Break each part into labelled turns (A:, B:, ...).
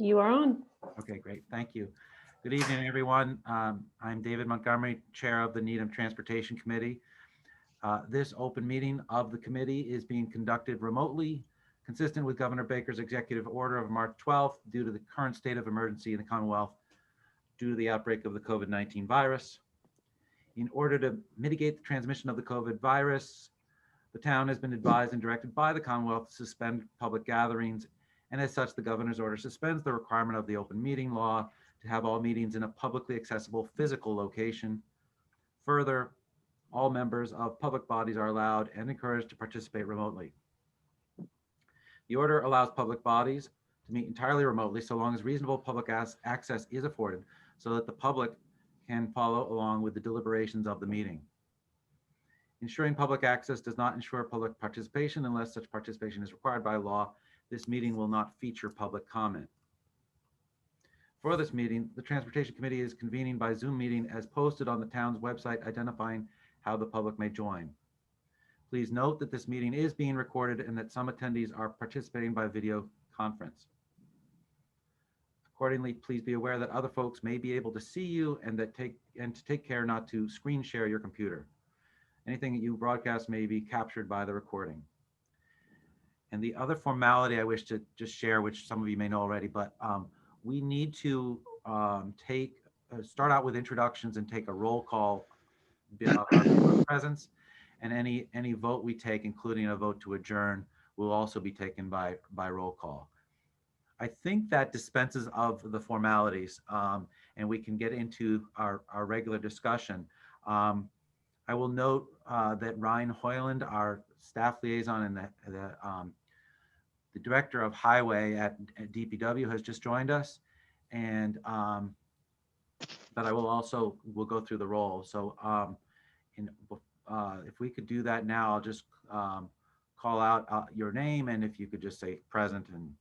A: You are on.
B: Okay, great. Thank you. Good evening, everyone. I'm David Montgomery, Chair of the Needham Transportation Committee. This open meeting of the committee is being conducted remotely, consistent with Governor Baker's executive order of March 12th, due to the current state of emergency in the Commonwealth due to the outbreak of the COVID-19 virus. In order to mitigate the transmission of the COVID virus, the town has been advised and directed by the Commonwealth to suspend public gatherings, and as such, the governor's order suspends the requirement of the open meeting law to have all meetings in a publicly accessible physical location. Further, all members of public bodies are allowed and encouraged to participate remotely. The order allows public bodies to meet entirely remotely so long as reasonable public access is afforded so that the public can follow along with the deliberations of the meeting. Ensuring public access does not ensure public participation unless such participation is required by law. This meeting will not feature public comment. For this meeting, the Transportation Committee is convening by Zoom meeting as posted on the town's website, identifying how the public may join. Please note that this meeting is being recorded and that some attendees are participating by video conference. Accordingly, please be aware that other folks may be able to see you and to take care not to screen share your computer. Anything that you broadcast may be captured by the recording. And the other formality I wish to just share, which some of you may know already, but we need to start out with introductions and take a roll call presence, and any vote we take, including a vote to adjourn, will also be taken by roll call. I think that dispenses of the formalities, and we can get into our regular discussion. I will note that Ryan Highland, our staff liaison and the director of highway at DPW, has just joined us, and but I will also go through the roll. So if we could do that now, I'll just call out your name, and if you could just say present, and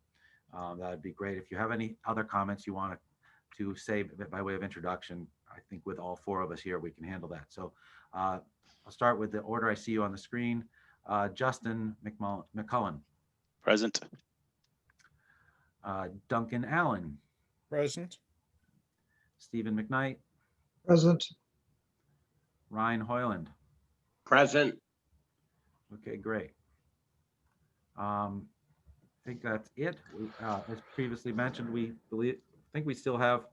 B: that would be great. If you have any other comments you want to say by way of introduction, I think with all four of us here, we can handle that. So I'll start with the order I see you on the screen. Justin McCullen.
C: Present.
B: Duncan Allen.
D: Present.
B: Stephen McKnight.
E: Present.
B: Ryan Highland.
F: Present.
B: Okay, great. I think that's it. As previously mentioned, I think we still have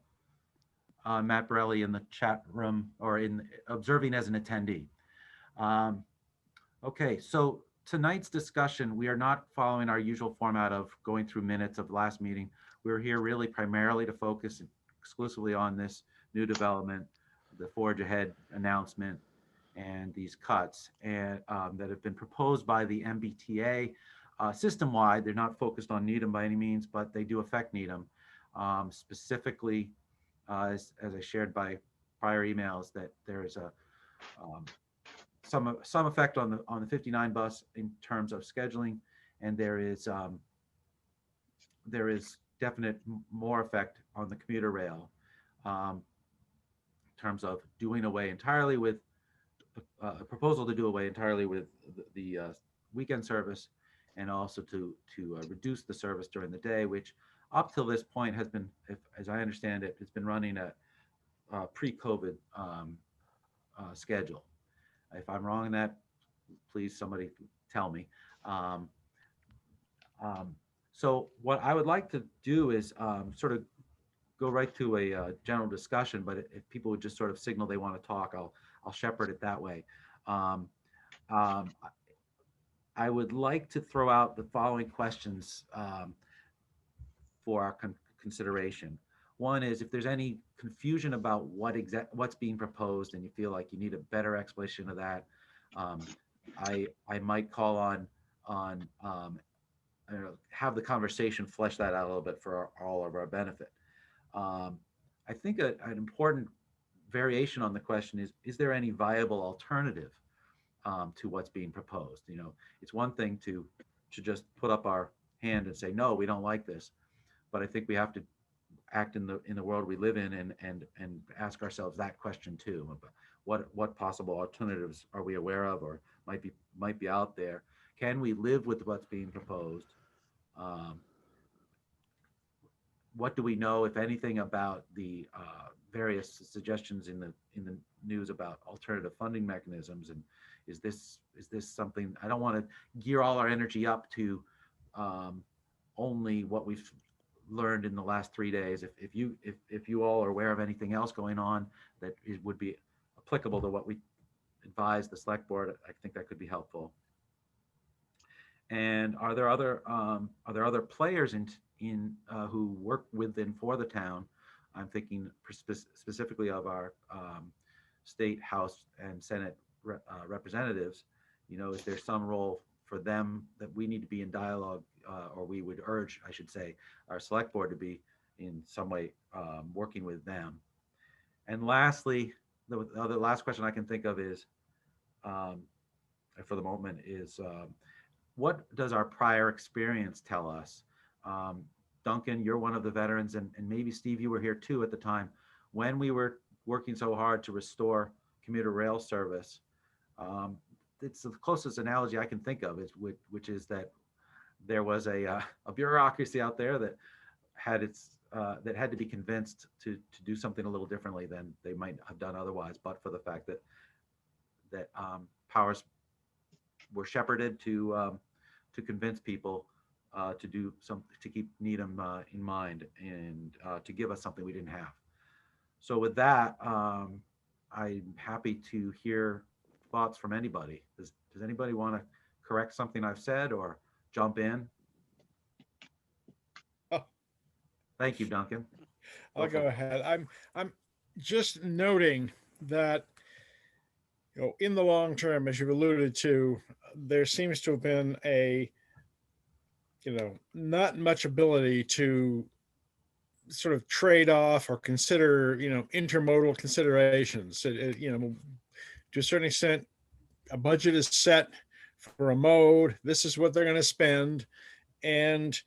B: Matt Borelli in the chat room, or observing as an attendee. Okay, so tonight's discussion, we are not following our usual format of going through minutes of last meeting. We're here really primarily to focus exclusively on this new development, the Forge Ahead announcement, and these cuts and that have been proposed by the MBTA system-wide. They're not focused on Needham by any means, but they do affect Needham. Specifically, as I shared by prior emails, that there is some effect on the 59 bus in terms of scheduling, and there is definite more effect on the commuter rail in terms of doing away entirely with a proposal to do away entirely with the weekend service, and also to reduce the service during the day, which up till this point has been, as I understand it, it's been running at pre-COVID schedule. If I'm wrong in that, please somebody tell me. So what I would like to do is sort of go right to a general discussion, but if people would just sort of signal they want to talk, I'll shepherd it that way. I would like to throw out the following questions for our consideration. One is, if there's any confusion about what's being proposed and you feel like you need a better explanation of that, I might call on have the conversation flesh that out a little bit for all of our benefit. I think an important variation on the question is there any viable alternative to what's being proposed? You know, it's one thing to just put up our hand and say, no, we don't like this, but I think we have to act in the world we live in and ask ourselves that question too. What possible alternatives are we aware of, or might be out there? Can we live with what's being proposed what do we know, if anything, about the various suggestions in the news about alternative funding mechanisms? And is this something? I don't want to gear all our energy up to only what we've learned in the last 3 days. If you all are aware of anything else going on that would be applicable to what we advise the select board, I think that could be helpful. And are there other players in who work with and for the town? I'm thinking specifically of our state House and Senate representatives. Is there some role for them that we need to be in dialogue, or we would urge, I should say, our select board to be in some way working with them? And lastly, the last question I can think of is, for the moment, is what does our prior experience tell us? Duncan, you're one of the veterans, and maybe Steve, you were here too at the time when we were working so hard to restore commuter rail service. It's the closest analogy I can think of, which is that there was a bureaucracy out there that had to be convinced to do something a little differently than they might have done otherwise, but for the fact that powers were shepherded to convince people to keep Needham in mind, and to give us something we didn't have. So with that, I'm happy to hear thoughts from anybody. Does anybody want to correct something I've said or jump in?
A: Oh.
B: Thank you, Duncan.
A: I'll go ahead. I'm just noting that, in the long term, as you've alluded to, there seems to have been not much ability to sort of trade off or consider, intermodal considerations. To a certain extent, a budget is set for a mode. This is what they're going to spend. And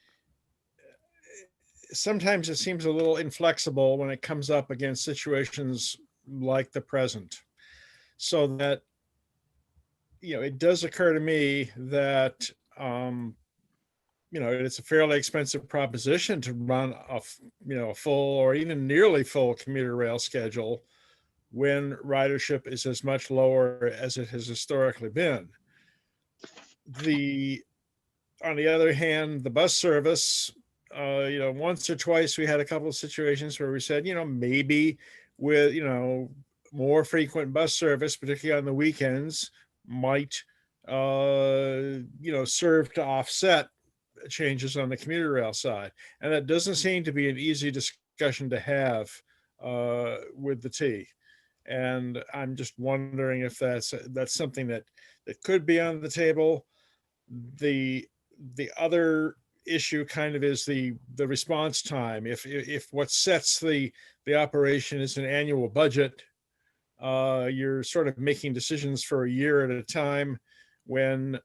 A: sometimes it seems a little inflexible when it comes up against situations like the present. So that, it does occur to me that, it's a fairly expensive proposition to run a full or even nearly full commuter rail schedule when ridership is as much lower as it has historically been. On the other hand, the bus service, once or twice we had a couple of situations where we said, maybe with, more frequent bus service, particularly on the weekends, might, serve to offset changes on the commuter rail side. And that doesn't seem to be an easy discussion to have with the T. And I'm just wondering if that's something that could be on the table. The other issue kind of is the response time. If what sets the operation is an annual budget, you're sort of making decisions for a year at a time when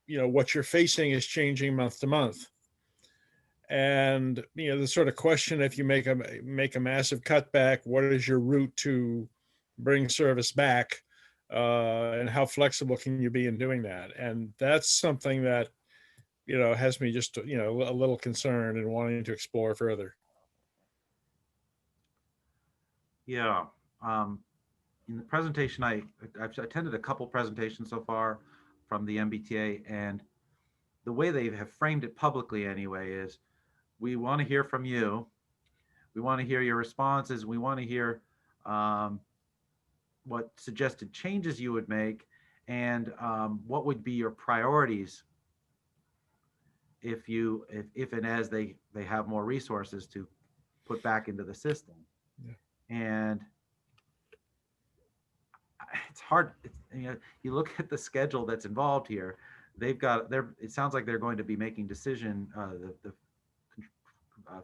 A: what you're facing is changing month to month. And the sort of question, if you make a massive cutback, what is your route to bring service back, and how flexible can you be in doing that? And that's something that has me just a little concerned and wanting to explore further.
B: Yeah. In the presentation, I've attended a couple presentations so far from the MBTA, and the way they have framed it publicly anyway is, we want to hear from you. We want to hear your responses. We want to hear what suggested changes you would make, and what would be your priorities if and as they have more resources to put back into the system.
A: Yeah.
B: And it's hard. You look at the schedule that's involved here. It sounds like they're going to be making decision. The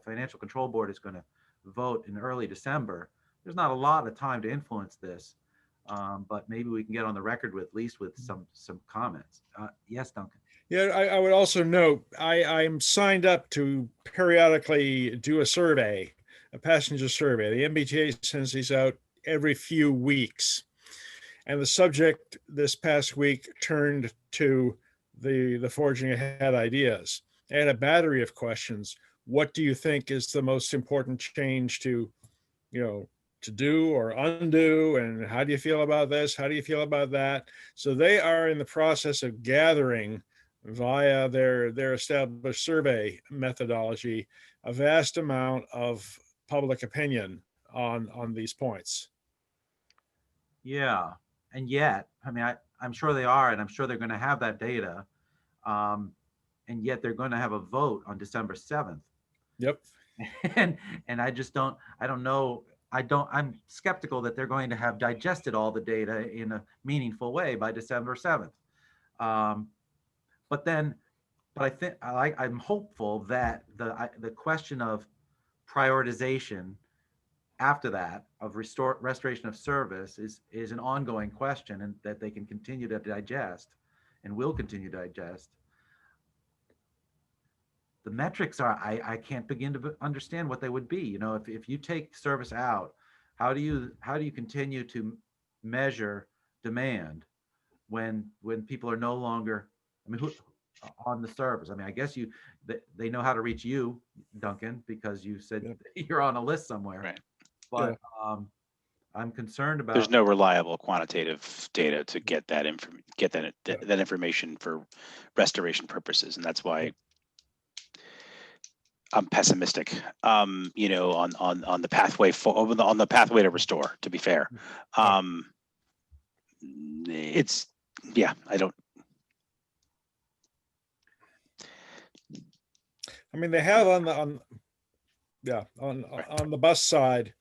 B: Financial Control Board is going to vote in early December. There's not a lot of time to influence this, but maybe we can get on the record with at least with some comments. Yes, Duncan.
A: Yeah, I would also note I'm signed up to periodically do a survey, a passenger survey. The MBTA sends these out every few weeks. And the subject this past week turned to the forging ahead ideas. I had a battery of questions. what do you think is the most important change to, you know, to do or undo? And how do you feel about this? How do you feel about that? So they are in the process of gathering via their established survey methodology, a vast amount of public opinion on these points.
B: Yeah. And yet, I mean, I'm sure they are, and I'm sure they're going to have that data. Um, and yet they're going to have a vote on December 7th.
A: Yep.
B: and I don't know. I'm skeptical that they're going to have digested all the data in a meaningful way by December 7th. Um, but then, but I'm hopeful that the question of prioritization after that of restoration of service is an ongoing question, and that they can continue to digest and will continue to digest. The metrics are, I can't begin to understand what they would be. You know, if you take service out, how do you continue to measure demand when people are no longer, I mean, who on the service? I mean, I guess they know how to reach you, Duncan, because you said
A: Yep.
B: you're on a list somewhere.
C: Right.
B: But
A: Yeah.
B: I'm concerned about.
C: There's no reliable quantitative data to get that
A: Yeah.
C: that information for restoration purposes, and that's why I'm pessimistic. You know, on the pathway on the pathway to restore. To be fair, it's I don't.
A: I mean, they have on the bus side,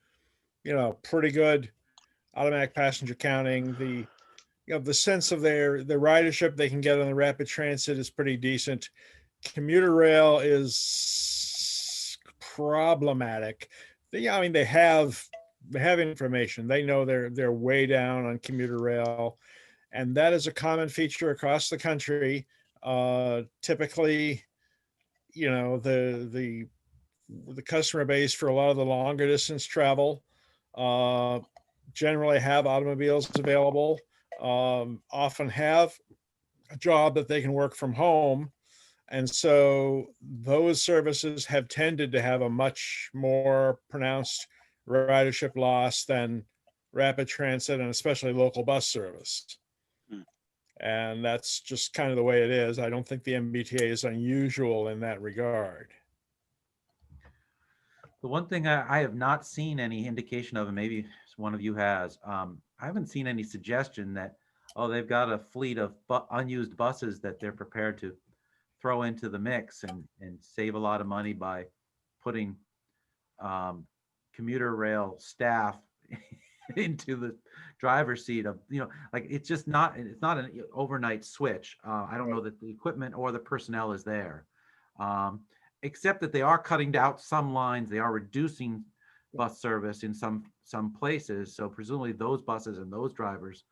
A: you know, pretty good automatic passenger counting. The sense of the ridership they can get on the rapid transit is pretty decent. Commuter rail is problematic. I mean, they have information. They know they're way down on commuter rail, and that is a common feature across the country. Typically, you know, the customer base for a lot of the longer distance travel generally have automobiles available, often have a job that they can work from home. And so those services have tended to have a much more pronounced ridership loss than rapid transit and especially local bus service.
C: Hmm.
A: And that's just kind of the way it is. I don't think the MBTA is unusual in that regard.
B: The one thing I have not seen any indication of, and maybe one of you has, I haven't seen any suggestion that, oh, they've got a fleet of unused buses that they're prepared to throw into the mix and save a lot of money by putting commuter rail staff into the driver's seat of, you know, like it's not an overnight switch. I don't know that the equipment or the personnel is there. Except that they are cutting out some lines. They are reducing bus service in some places. So presumably those buses and those drivers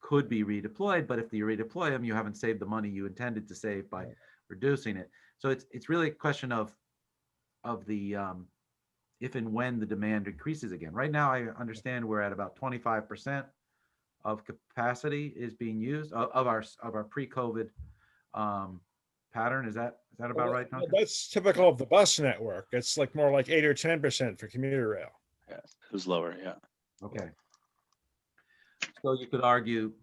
B: could be redeployed. But if you redeploy them, you haven't saved the money you intended to save by reducing it. So it's really a question of the if and when the demand increases again. Right now, I understand we're at about 25% of capacity is being used of our pre-COVID pattern. Is that about right, Duncan?
A: That's typical of the bus network. It's like more like 8 or 10% for commuter rail.
C: Yeah, it was lower. Yeah.
B: Okay. So you could argue,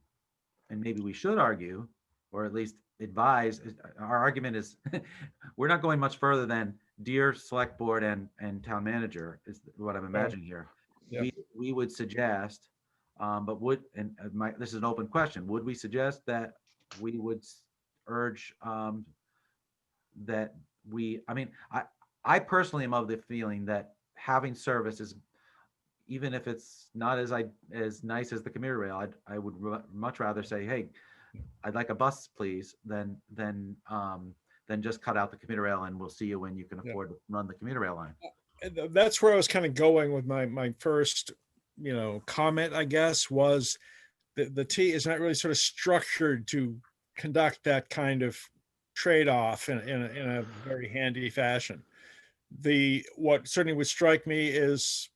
B: and maybe we should argue, or at least advise, our argument is we're not going much further than dear select board and town manager is what I'm imagining here.
A: Yeah.
B: We would suggest, but this is an open question, would we suggest that we would urge that I personally am of the feeling that having service is, even if it's not as nice as the commuter rail, I would much rather say, hey, I'd like a bus, please, than just cut out the commuter rail and we'll see you when you can afford to run the commuter rail line.
A: And that's where I was kind of going with my first, you know, comment, I guess, was the T is not really sort of structured to conduct that kind of trade-off in a very handy fashion. What certainly would strike me is,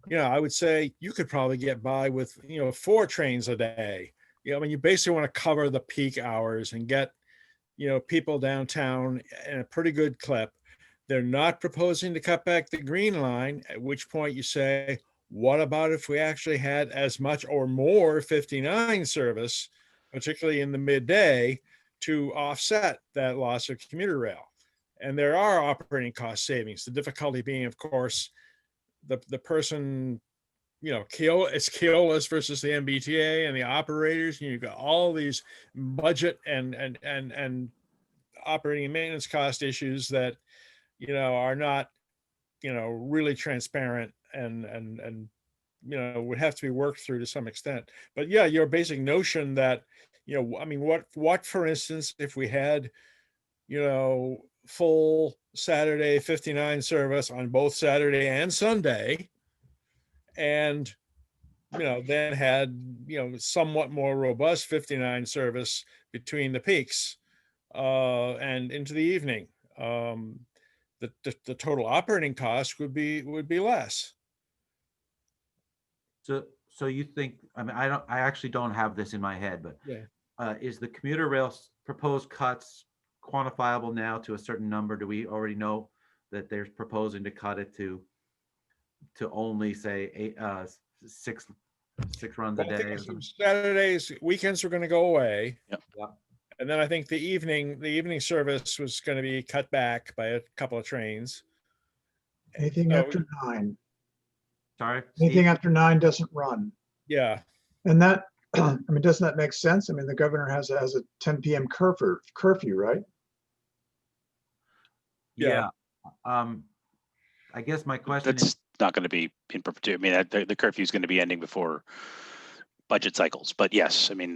A: you know, I would say you could probably get by with, you know, 4 trains a day. You know, I mean, you basically want to cover the peak hours and get, you know, people downtown in a pretty good clip. They're not proposing to cut back the Green Line, at which point you say, what about if we actually had as much or more 59 service, particularly in the midday, to offset that loss of commuter rail? And there are operating cost savings. The difficulty being, of course, the person, it's Keolis versus the MBTA and the operators. You've got all these budget and operating and maintenance cost issues that, are not, really transparent and would have to be worked through to some extent. But yeah, your basic notion that, what, for instance, if we had, full Saturday 59 service on both Saturday and Sunday, and then had somewhat more robust 59 service between the peaks and into the evening, the total operating cost would be less.
B: So you think, I actually don't have this in my head, but
A: Yeah.
B: is the commuter rail proposed cuts quantifiable now to a certain number? Do we already know that they're proposing to cut it to only say six runs a
A: Well, I
B: day
A: think
B: or something?
A: Saturdays, weekends were going to go away.
C: Yep.
B: Yeah.
A: And then I think the evening service was going to be cut back by a couple of trains.
D: Anything
A: So,
D: after 9.
B: Sorry,
D: Anything
B: Steve?
D: after 9 doesn't run.
A: yeah.
D: And that, doesn't that make sense? The governor has a 10 p.m. curfew, right?
B: Yeah. I guess my question is,
C: That's not going to be in perpetuity. The curfew is going to be ending before budget cycles. But yes, when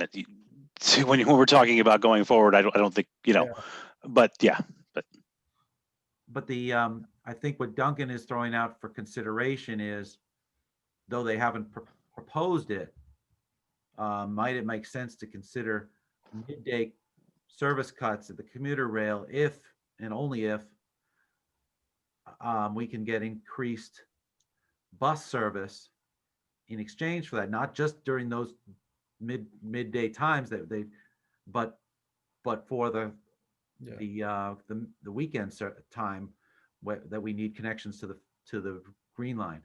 C: we're talking about going forward, I don't think,
A: Yeah.
C: but yeah.
B: but I think what Duncan is throwing out for consideration is, though they haven't proposed it, might it make sense to consider midday service cuts at the commuter rail if and only if we can get increased bus service in exchange for that, not just during those midday times but for the weekend time that we need connections to the Green Line.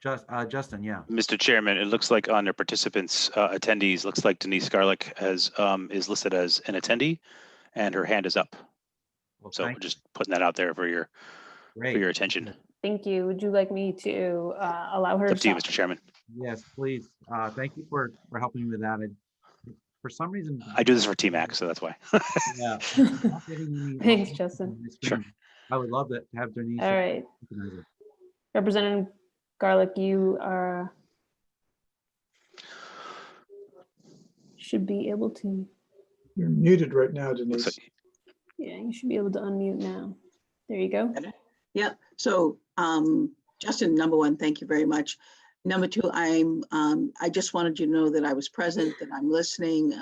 B: Justin, yeah.
C: Mr. Chairman, it looks like on the participants, attendees, looks like Denise Garlick is listed as an attendee and her hand is up.
B: Well,
C: So we're just putting that out there for your attention.
E: Thank you. Would you like me to allow her
C: It's up to you,
E: to
C: Mr. Chairman.
B: Yes, please. Thank you for helping me with that. For some reason,
C: I do this for TMAC, so that's why.
B: yeah.
E: Thanks, Justin.
C: Sure.
B: I would love to have Denise.
E: All right.
B: recognize it.
E: Representative Garlick, you should be able to,
D: You're muted right now,
C: Looks
D: Denise.
C: like-
E: yeah, you should be able to unmute now. There you go.
F: Yeah, so Justin, number one, thank you very much. Number two, I just wanted you to know that I was present, that I'm listening,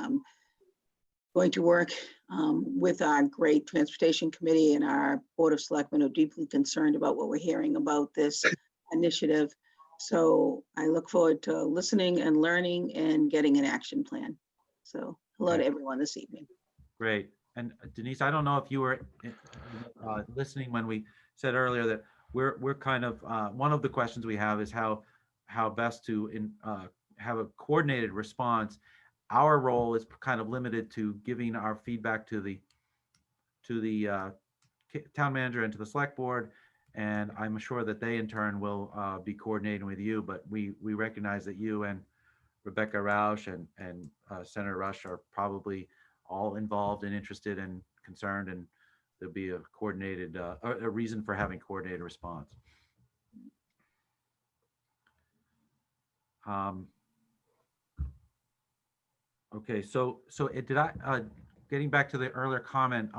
F: going to work with our great transportation committee and our board of selectmen who are deeply concerned about what we're hearing about this initiative. So I look forward to listening and learning and getting an action plan. So hello to everyone this evening.
B: Great. And Denise, I don't know if you were listening when we said earlier that we're kind of one of the questions we have is how best to have a coordinated response. Our role is kind of limited to giving our feedback to the town manager and to the select board, and I'm sure that they in turn will be coordinating with you. But we recognize that you and Rebecca Rausch and Senator Rush are probably all involved and interested and concerned, and there'll be a coordinated a reason for having coordinated response. Okay, so did I getting back to the earlier comment,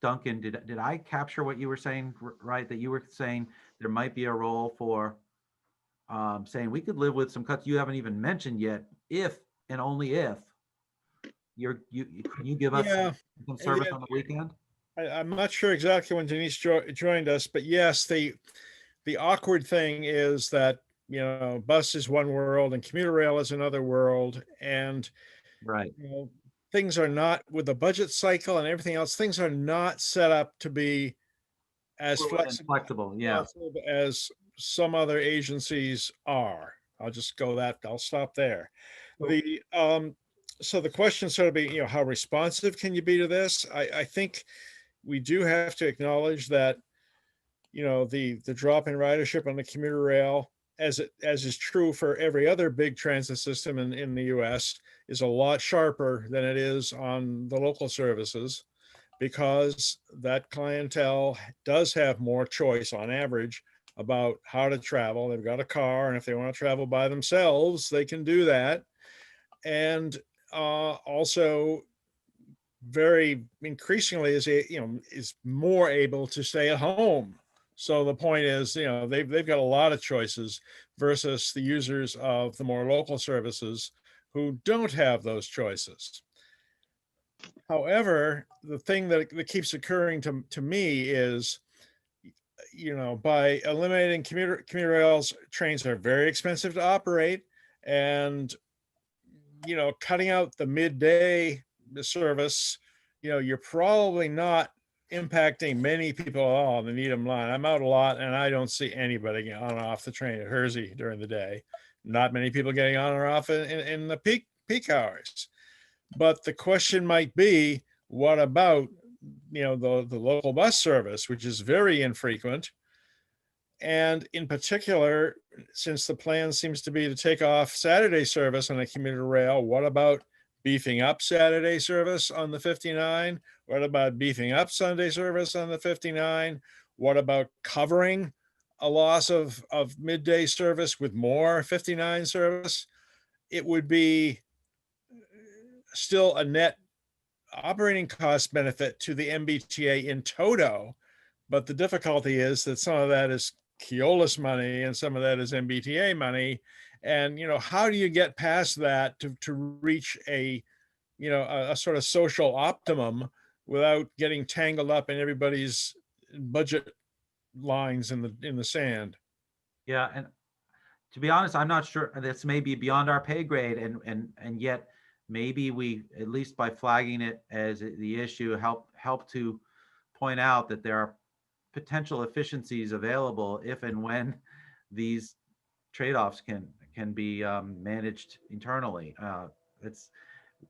B: Duncan, did I capture what you were saying right? That you were saying there might be a role for saying we could live with some cuts you haven't even mentioned yet, if and only if can you give us some service on the weekend?
A: I'm not sure exactly when Denise joined us, but yes, the awkward thing is that, bus is one world and commuter rail is another world. And
B: Right.
A: things are not, with the budget cycle and everything else, things are not set up to be as
B: Fluid and flexible, yeah.
A: as some other agencies are. I'll stop there. So the question sort of be, how responsive can you be to this? I think we do have to acknowledge that, the drop in ridership on the commuter rail, as is true for every other big transit system in the US, is a lot sharper than it is on the local services, because that clientele does have more choice on average about how to travel. They've got a car, and if they want to travel by themselves, they can do that. And also very increasingly is more able to stay at home. So the point is, they've got a lot of choices versus the users of the more local services who don't have those choices. However, the thing that keeps occurring to me is, by eliminating commuter rails, trains are very expensive to operate, and cutting out the midday service, you're probably not impacting many people at all on the Needham line. I'm out a lot and I don't see anybody getting on and off the train at Hersey during the day. Not many people getting on or off in the peak hours. But the question might be, what about, the local bus service, which is very infrequent? And in particular, since the plan seems to be to take off Saturday service on a commuter rail, what about beefing up Saturday service on the 59? What about beefing up Sunday service on the 59? What about covering a loss of midday service with more 59 service? It would be still a net operating cost benefit to the MBTA in toto, but the difficulty is that some of that is Keolis money and some of that is MBTA money. And, how do you get past that to reach a sort of social optimum without getting tangled up in everybody's budget lines in the sand?
B: Yeah, and to be honest, I'm not sure. This may be beyond our pay grade, and yet maybe we, at least by flagging it as the issue, help to point out that there are potential efficiencies available if and when these trade-offs can be managed internally.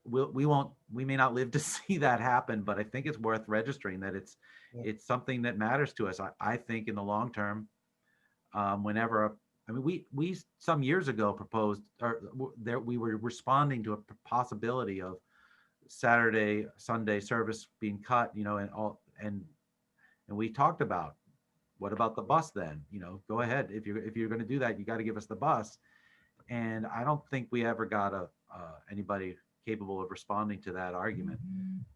B: We may not live to see that happen, but I think it's worth registering that it's something that matters to us. I think in the long term, whenever, we some years ago proposed, or there we were responding to a possibility of Saturday, Sunday service being cut, and we talked about, what about the bus then? Go ahead. If you're going to do that, you got to give us the bus. And I don't think we ever got anybody capable of responding to that argument.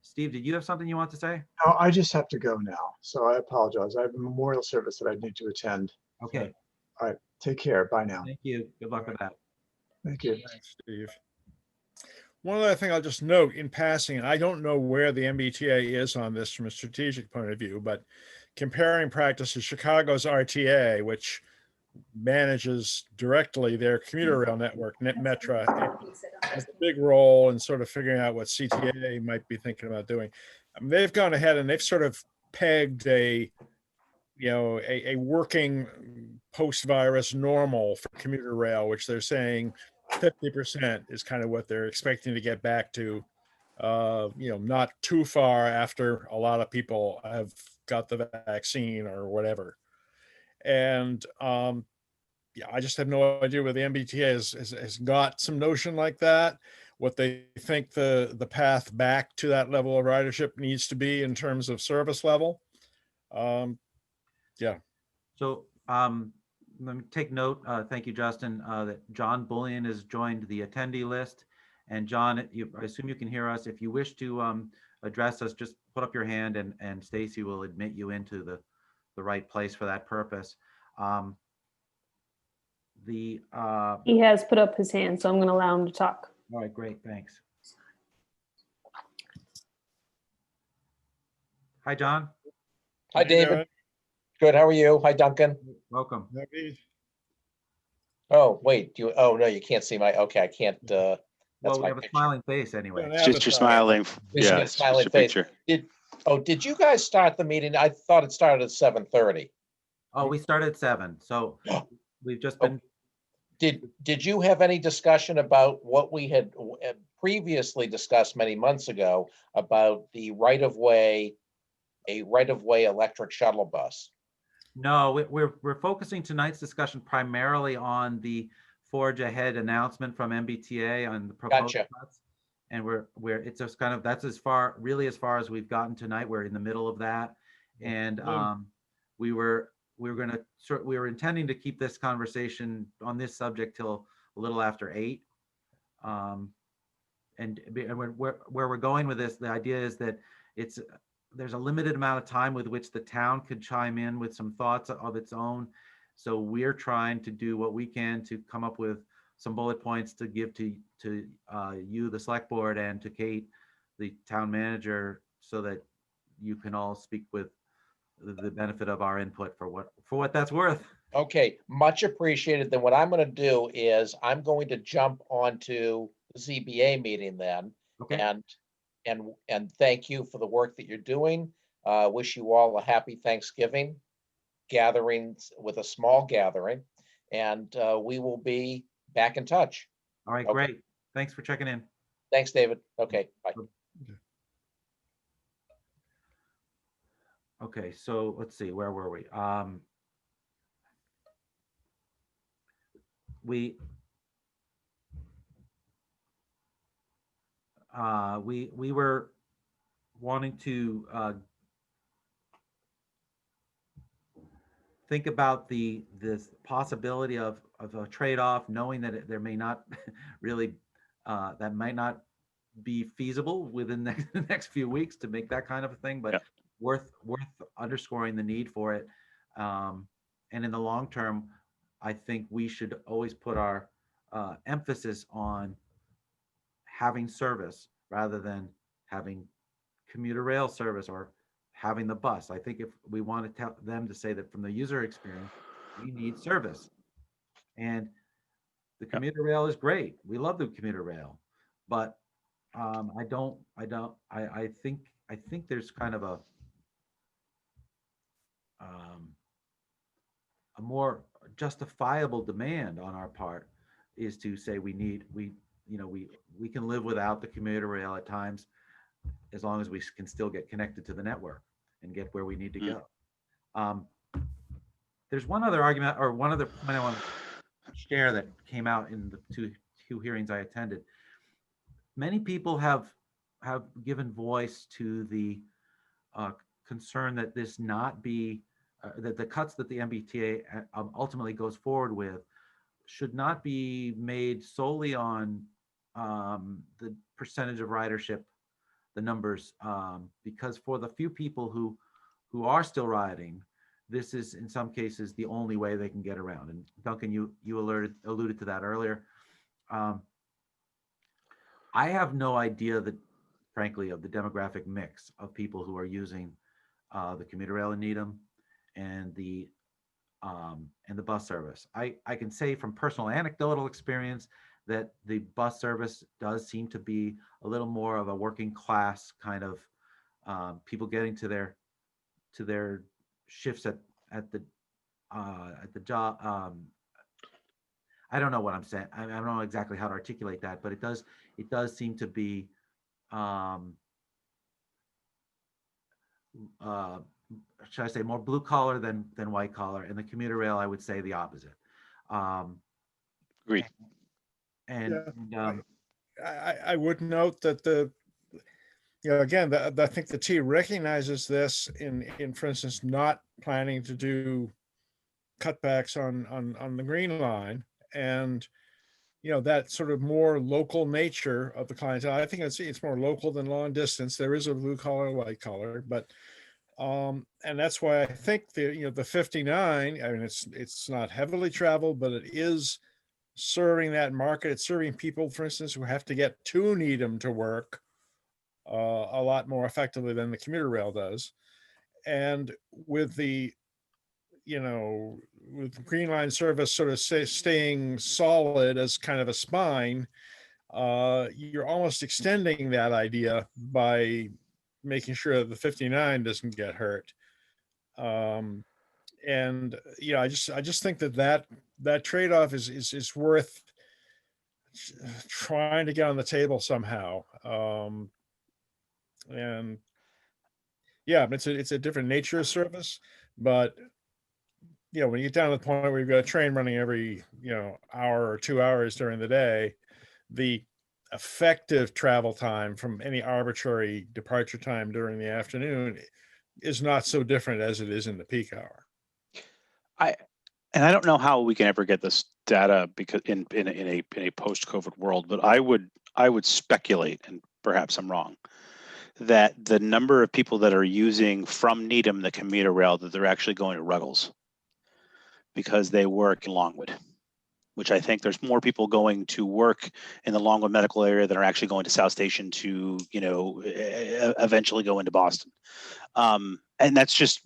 B: Steve, did you have something you want to say?
D: No, I just have to go now. So I apologize. I have a memorial service that I need to attend.
B: Okay.
D: All right. Take care. Bye now.
B: Thank you. Good luck with that.
D: Thank you.
A: Thanks, Steve. One other thing I'll just note in passing, and I don't know where the MBTA is on this from a strategic point of view, but comparing practices, Chicago's RTA, which manages directly their commuter rail network, Metra, has a big role in sort of figuring out what CTA might be thinking about doing. They've gone ahead and they've sort of pegged a working post-virus normal for commuter rail, which they're saying 50% is kind of what they're expecting to get back to, not too far after a lot of people have got the vaccine or whatever. And I just have no idea where the MBTA has got some notion like that, what they think the path back to that level of ridership needs to be in terms of service level. Yeah.
B: So let me take note. Thank you, Justin, that John Bullion has joined the attendee list. And John, I assume you can hear us. If you wish to address us, just put up your hand and Stacy will admit you into the right place for that purpose. He
E: has put up his hand, so I'm going to allow him to talk.
B: All right, great, thanks. Hi, John.
G: Hi, David. Good. How are you? Hi, Duncan.
B: Welcome.
G: Oh, wait. Oh, no, you can't see my. Okay, I can't.
B: Well, we
G: my
B: have a
G: picture.
B: smiling face anyway.
A: An
C: It's just your
A: avatar.
C: smiling.
G: You should
C: Yeah,
G: get a
C: it's just
G: smiling
C: your
G: face.
C: picture.
G: Did you guys start the meeting? I thought it started at 7:30.
B: Oh, we started at 7, so we've just
G: Oh.
B: been,
G: Did you have any discussion about what we had previously discussed many months ago about the a right-of-way electric shuttle bus?
B: no, we're focusing tonight's discussion primarily on the Forge Ahead announcement from MBTA on the proposed
G: Gotcha.
B: cuts. And it's just kind of, that's really as far as we've gotten tonight. We're in the middle of that. And we were intending to keep this conversation on this subject till a little after 8. And where we're going with this, the idea is that there's a limited amount of time with which the town could chime in with some thoughts of its own. So we're trying to do what we can to come up with some bullet points to give to you, the select board, and to Kate, the town manager, so that you can all speak with the benefit of our input for what that's worth.
G: Okay, much appreciated. Then what I'm going to do is I'm going to jump onto the ZBA meeting then.
B: Okay.
G: And thank you for the work that you're doing. Wish you all a happy Thanksgiving gatherings with a small gathering, and we will be back in touch.
B: All right,
G: Okay.
B: great. Thanks for checking in.
G: Thanks, David. Okay, bye.
B: Okay, so let's see, where were we? We were wanting to think about this possibility of a trade-off, knowing that there may not really that might not be feasible within the next few weeks to make that kind of a thing, but
C: Yeah.
B: worth underscoring the need for it. And in the long term, I think we should always put our emphasis on having service rather than having commuter rail service or having the bus. I think if we want to tell them to say that from the user experience, we need service. And the commuter rail is great. We love the commuter rail, but I think there's kind of a more justifiable demand on our part is to say we can live without the commuter rail at times, as long as we can still get connected to the network and get where we need to go. There's one other argument or one other point I want to share that came out in the two hearings I attended. Many people have given voice to the concern that this not be that the cuts that the MBTA ultimately goes forward with should not be made solely on the percentage of ridership, the numbers, because for the few people who are still riding, this is in some cases the only way they can get around. And Duncan, you alluded to that earlier. I have no idea that, frankly, of the demographic mix of people who are using the commuter rail in Needham and the bus service. I can say from personal anecdotal experience that the bus service does seem to be a little more of a working class kind of people getting to their shifts at the job. I don't know what I'm saying. I don't know exactly how to articulate that, but it does seem to be should I say more blue collar than white collar, and the commuter rail, I would say the opposite.
C: Agreed.
A: I would note that again, I think the T recognizes this in for instance, not planning to do cutbacks on the Green Line, and that sort of more local nature of the clientele. I think it's more local than long distance. There is a blue collar, white collar, but and that's why I think the 59. I mean, it's not heavily traveled, but it is serving that market. It's serving people, for instance, who have to get to Needham to work a lot more effectively than the commuter rail does. And with the with Green Line service sort of staying solid as kind of a spine, you're almost extending that idea by making sure that the 59 doesn't get hurt. And I just think that trade-off is worth trying to get on the table somehow. And yeah, it's a different nature of service, but when you get down to the point where you've got a train running every hour or 2 hours during the day, the effective travel time from any arbitrary departure time during the afternoon is not so different as it is in the peak hour.
C: And I don't know how we can ever get this data because in a post-COVID world, but I would speculate, and perhaps I'm wrong, that the number of people that are using from Needham the commuter rail, that they're actually going to Ruggles because they work in Longwood, which I think there's more people going to work in the Longwood medical area than are actually going to South Station to eventually go into Boston. And that's just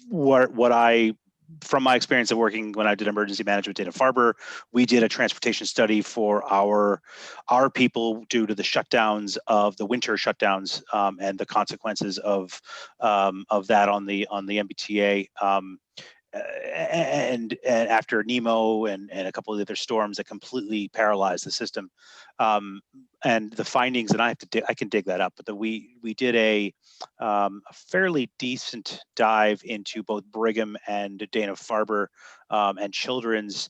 C: what I, from my experience of working when I did emergency management in Farber, we did a transportation study for our people due to the shutdowns of the winter shutdowns and the consequences of that on the MBTA. And after Nemo and a couple of the other storms that completely paralyzed the system, and the findings, and I can dig that up, but we did a fairly decent dive into both Brigham and Dana-Farber and Children's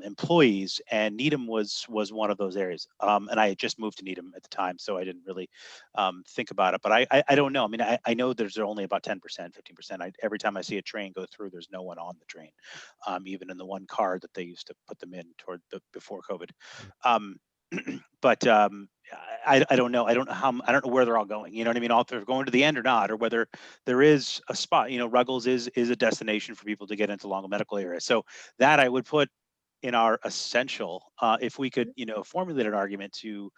C: employees, and Needham was one of those areas. And I had just moved to Needham at the time, so I didn't really think about it. But I don't know. I mean, I know there's only about 10%, 15%. Every time I see a train go through, there's no one on the train, even in the one car that they used to put them in before COVID. But I don't know. I don't know where they're all going. You know what I mean? If they're going to the end or not, or whether there is a spot. Ruggles is a destination for people to get into Longwood medical area. So that I would put in our essential. If we could, formulate an argument to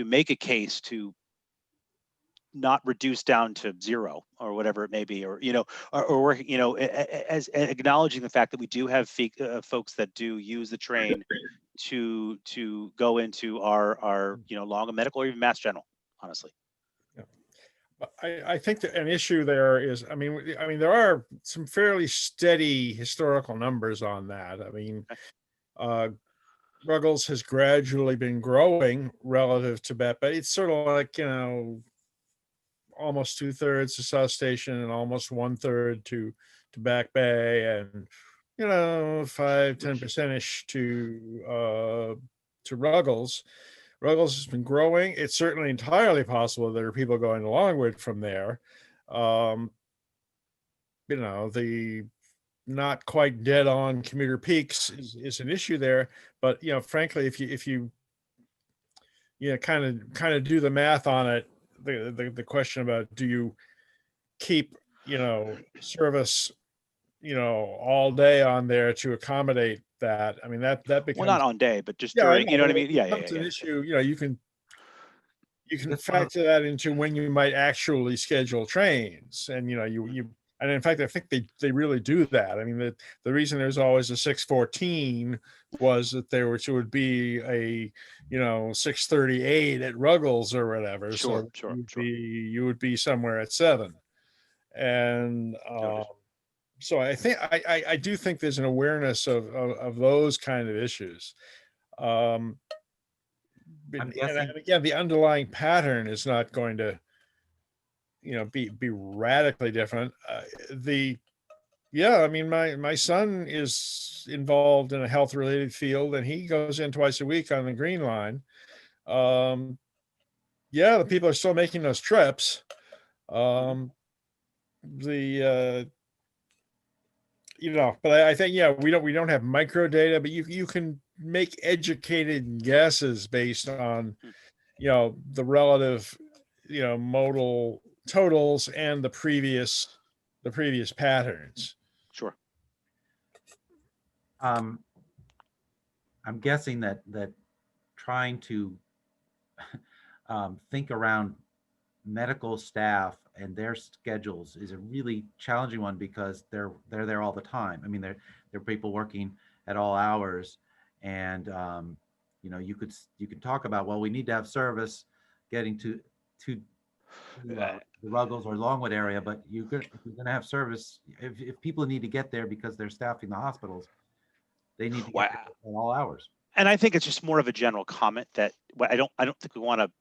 C: make a case to not reduce down to zero or whatever it may be, or working, as acknowledging the fact that we do have folks that do use the train to go into our Longwood medical or even Mass General, honestly.
A: I think that an issue there is, I mean, there are some fairly steady historical numbers on that. I mean, Ruggles has gradually been growing relative to Back Bay. It's sort of like, almost 2/3 to South Station and almost 1/3 to Back Bay, and 5-10% to Ruggles. Ruggles has been growing. It's certainly entirely possible there are people going to Longwood from there. The not quite dead on commuter peaks is an issue there. But frankly, if you kind of do the math on it, the question about, do you keep service all day on there to accommodate that? I mean, that becomes,
C: well, not on day, but just
A: I
C: during,
A: know,
C: you know what I
A: but
C: mean? Yeah.
A: It's an issue. You can
B: That's
A: factor that into when you might actually schedule trains, and and in fact, I think they really do that. I mean, the reason there's always a 6:14 was that there would be a 6:38 at Ruggles or whatever.
C: Sure.
A: So you would be somewhere at 7. And so I think I do think there's an awareness of those kind of issues.
B: I'm guessing.
A: And again, the underlying pattern is not going to be radically different. I mean, my son is involved in a health related field, and he goes in twice a week on the Green Line. The people are still making those trips. But I think, we don't have micro data, but you can make educated guesses based on the relative modal totals and the previous patterns.
C: Sure.
B: I'm guessing that trying to think around medical staff and their schedules is a really challenging one, because they're there all the time. I mean, they're people working at all hours, and You know, you can talk about, well, we need to have service getting to the Ruggles or Longwood area, but if you're gonna have service, if people need to get there because they're staffing the hospitals, they need to get there at all hours.
C: And I think it's just more of a general comment that I don't think we want to.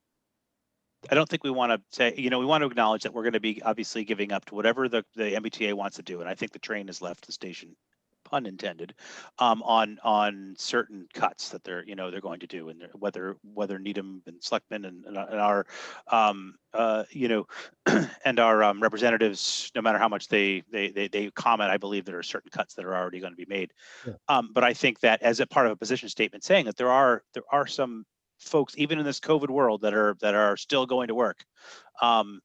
C: I don't think we want to say, we want to acknowledge that we're going to be obviously giving up to whatever the MBTA wants to do. And I think the train has left the station, pun intended, on certain cuts that they're going to do, and whether Needham and Selectmen and our and our representatives, no matter how much they comment, I believe there are certain cuts that are already going to be made.
B: Yeah.
C: But I think that as a part of a position statement saying that there are some folks, even in this COVID world, that are still going to work. The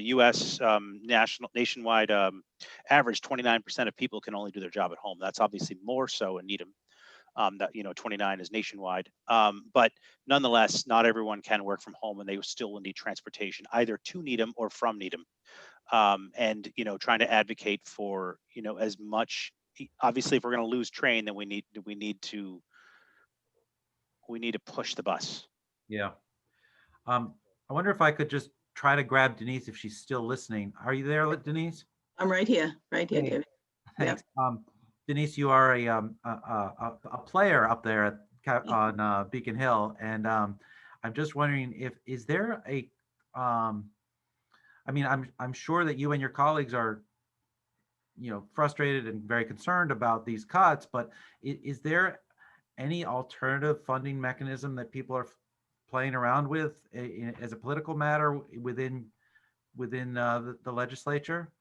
C: U.S. nationwide average, 29% of people can only do their job at home. That's obviously more so in Needham. 29 is nationwide. But nonetheless, not everyone can work from home, and they still will need transportation either to Needham or from Needham. And trying to advocate for as much. Obviously, if we're going to lose train, then we need to push the bus.
B: Yeah. I wonder if I could just try to grab Denise if she's still listening. Are you there, Denise?
F: I'm right here,
B: Hey,
F: David.
B: Thanks. Denise, you are a player up there on Beacon Hill, and I'm just wondering is there a I mean, I'm sure that you and your colleagues are frustrated and very concerned about these cuts, but is there any alternative funding mechanism that people are playing around with as a political matter within the legislature?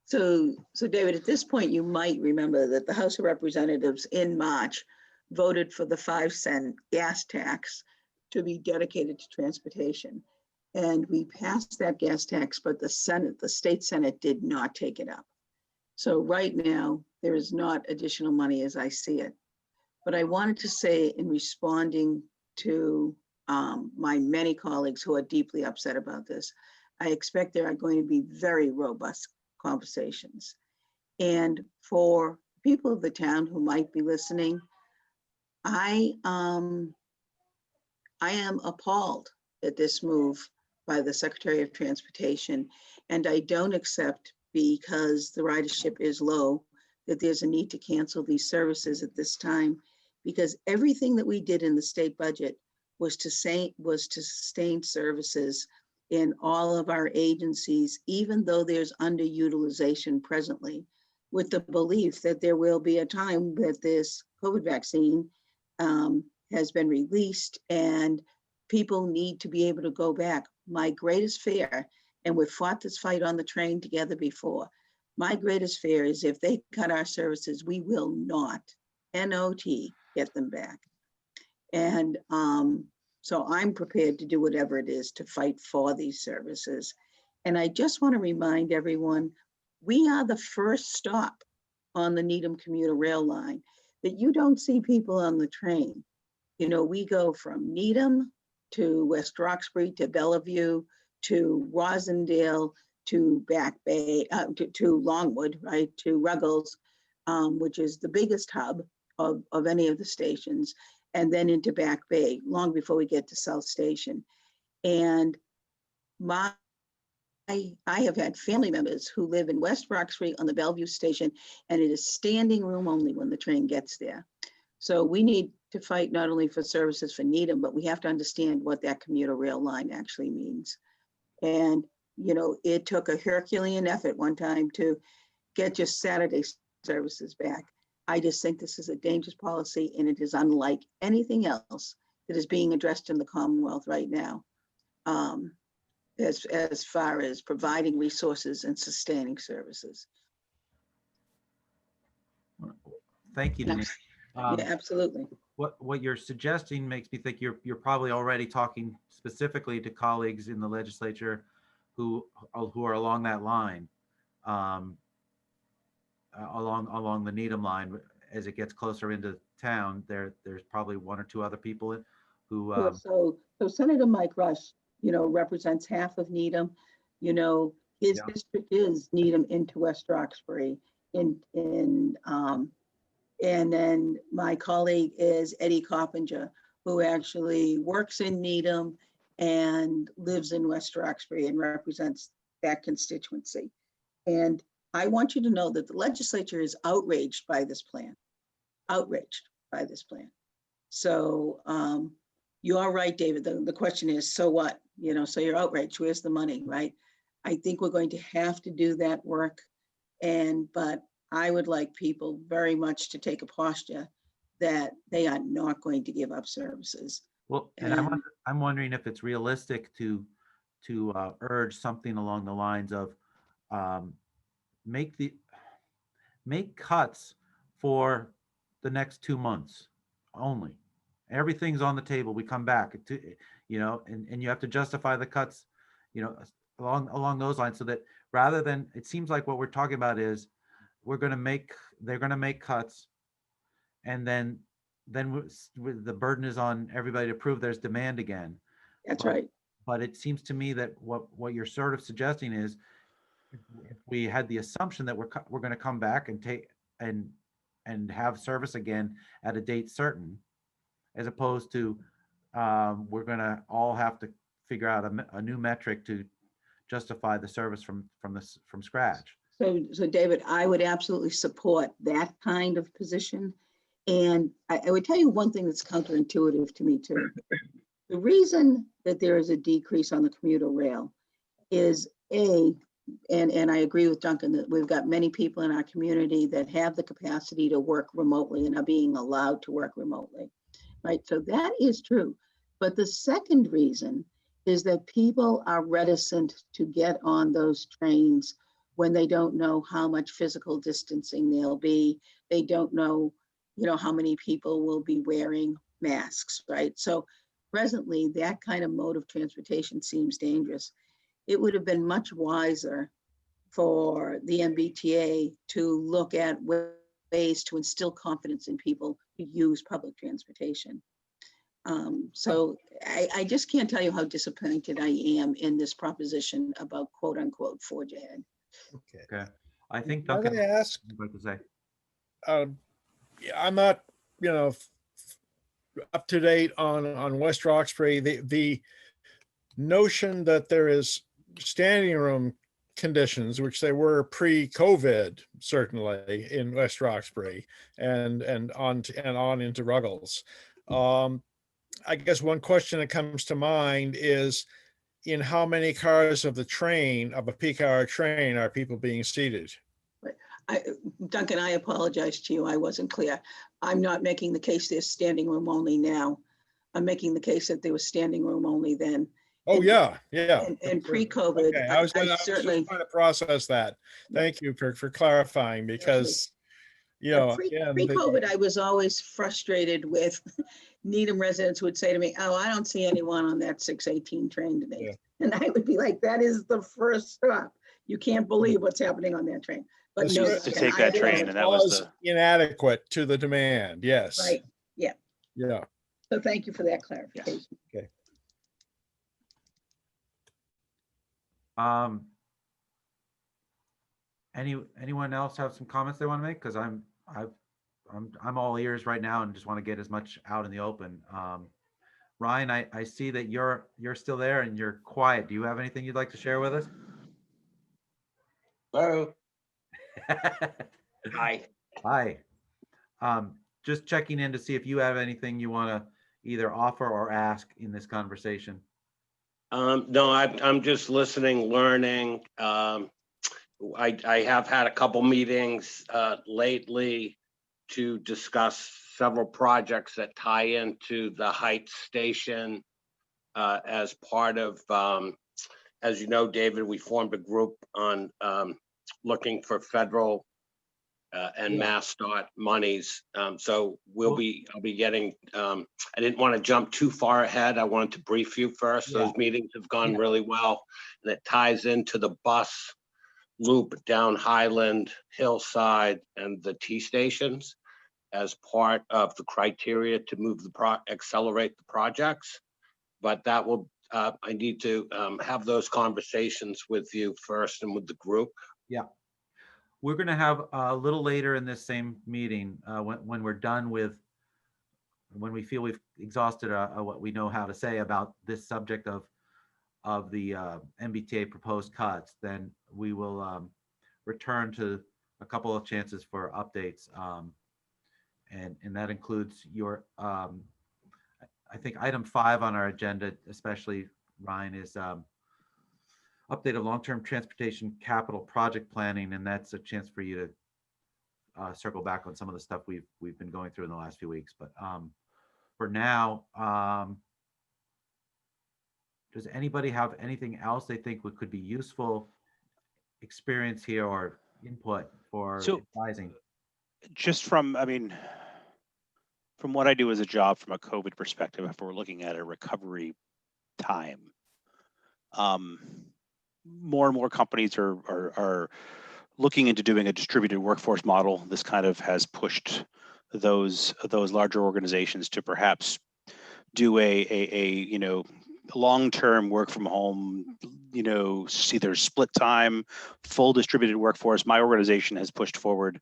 F: So David, at this point, you might remember that the House of Representatives in March voted for the 5-cent gas tax to be dedicated to transportation. And we passed that gas tax, but the state Senate did not take it up. So right now, there is not additional money as I see it. But I wanted to say, in responding to my many colleagues who are deeply upset about this, I expect there are going to be very robust conversations. And for people of the town who might be listening, I am appalled at this move by the Secretary of Transportation, and I don't accept, because the ridership is low, that there's a need to cancel these services at this time, because everything that we did in the state budget was to sustain services in all of our agencies, even though there's underutilization presently, with the belief that there will be a time that this COVID vaccine has been released and people need to be able to go back. My greatest fear, and we've fought this fight on the train together before, my greatest fear is if they cut our services, we will not, N-O-T, get them back. And so I'm prepared to do whatever it is to fight for these services. And I just want to remind everyone, we are the first stop on the Needham commuter rail line, that you don't see people on the train. We go from Needham to West Roxbury to Bellevue to Rosendale to Back Bay, to Longwood, right, to Ruggles, which is the biggest hub of any of the stations, and then into Back Bay, long before we get to South Station. And I have had family members who live in West Roxbury on the Bellevue station, and it is standing room only when the train gets there. So we need to fight not only for services for Needham, but we have to understand what that commuter rail line actually means. And, it took a Herculean effort one time to get just Saturday services back. I just think this is a dangerous policy, and it is unlike anything else that is being addressed in the Commonwealth right now, as far as providing resources and sustaining services.
B: Thank you, Denise.
F: Yeah, absolutely.
B: What you're suggesting makes me think you're probably already talking specifically to colleagues in the legislature who are along that line, along the Needham line. As it gets closer into town, there's probably one or two other people who.
F: So Senator Mike Rush, represents half of Needham. His district is Needham into West Roxbury, in And then my colleague is Eddie Coppinger, who actually works in Needham and lives in West Roxbury and represents that constituency. And I want you to know that the legislature is outraged by this plan, outraged by this plan. So you are right, David. The question is, so what? You know, so you're outraged. Where's the money, right? I think we're going to have to do that work. But I would like people very much to take a posture that they are not going to give up services.
B: Well, and I'm wondering if it's realistic to urge something along the lines of make cuts for the next 2 months only. Everything's on the table. We come back to, you know, and you have to justify the cuts, you know, along those lines, so that rather than, it seems like what we're talking about is they're going to make cuts, and then the burden is on everybody to prove there's demand again.
F: That's right.
B: But it seems to me that what you're sort of suggesting is, if we had the assumption that we're going to come back and take and have service again at a date certain, as opposed to we're going to all have to figure out a new metric to justify the service from scratch.
F: So David, I would absolutely support that kind of position. And I would tell you one thing that's counterintuitive to me too. The reason that there is a decrease on the commuter rail is and I agree with Duncan that we've got many people in our community that have the capacity to work remotely and are being allowed to work remotely, right? So that is true. But the second reason is that people are reticent to get on those trains when they don't know how much physical distancing there'll be. They don't know, you know, how many people will be wearing masks, right? So presently, that kind of mode of transportation seems dangerous. It would have been much wiser for the MBTA to look at ways to instill confidence in people who use public transportation. So I just can't tell you how disappointed I am in this proposition about quote unquote forge ahead.
B: Okay. I think
A: Might
B: Duncan,
A: I ask,
B: what to say.
A: I'm not, you know, up to date on West Roxbury. The notion that there is standing room conditions, which they were pre-COVID, certainly in West Roxbury and on into Ruggles. I guess one question that comes to mind is, in how many cars of a peak hour train are people being seated?
F: Duncan, I apologize to you. I wasn't clear. I'm not making the case there's standing room only now. I'm making the case that there was standing room only then.
A: Oh,
F: And-
A: yeah.
F: And pre-COVID,
A: Okay, I was
F: certainly
A: just trying to process that. Thank you for clarifying, because, you know, again,
F: pre-COVID, I was always frustrated with Needham residents who would say to me, "Oh, I don't see anyone on that 618 train today."
A: Yeah.
F: And I would be like, "That is the first stop. You can't believe what's happening on that train." But
A: That's
F: no,
A: right.
C: To
F: Duncan,
C: take
F: I
C: that
F: get
C: train,
F: it.
C: and that was the
A: inadequate to the demand. Yes.
F: Right. Yeah.
A: Yeah.
F: So thank you for that clarification.
A: Okay.
B: Anyone else have some comments they want to make? Because I'm all ears right now and just want to get as much out in the open. Ryan, I see that you're still there and you're quiet. Do you have anything you'd like to share with us?
H: Hello. Hi.
B: Hi. Just checking in to see if you have anything you want to either offer or ask in this conversation.
H: No, I'm just listening, learning. I have had a couple meetings lately to discuss several projects that tie into the Heights Station as part of, as you know, David, we formed a group on looking for federal and MassDOT monies. So I'll be getting, I didn't want to jump too far ahead. I wanted to brief you first.
B: Yeah.
H: Those meetings have gone really well, and it ties into the bus loop down Highland, Hillside, and the T stations as part of the criteria to move accelerate the projects. But that will, I need to have those conversations with you first and with the group.
B: Yeah. we're going to have a little later in this same meeting, when we're done with, when we feel we've exhausted what we know how to say about this subject of the MBTA proposed cuts, then we will return to a couple of chances for updates. And that includes your, I think item 5 on our agenda, especially Ryan, is update of long-term transportation capital project planning, and that's a chance for you to circle back on some of the stuff we've been going through in the last few weeks. But for now, does anybody have anything else they think could be useful experience here or input for
C: So-
B: advising?
C: Just from, I mean, from what I do as a job from a COVID perspective, if we're looking at a recovery time, more and more companies are looking into doing a distributed workforce model. This kind of has pushed those larger organizations to perhaps do a long-term work from home, either split time, full distributed workforce. My organization has pushed forward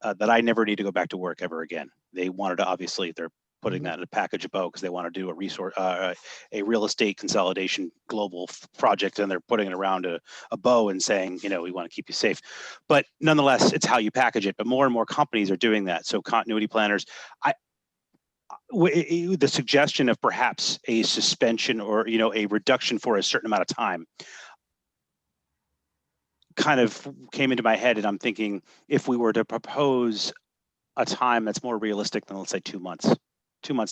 C: that I never need to go back to work ever again. They wanted to, obviously, they're putting that in a package of bow because they want to do a real estate consolidation global project, and they're putting it around a bow and saying, we want to keep you safe. But nonetheless, it's how you package it. But more and more companies are doing that. So continuity planners, the suggestion of perhaps a suspension or a reduction for a certain amount of time kind of came into my head, and I'm thinking, if we were to propose a time that's more realistic than, let's say, 2 months,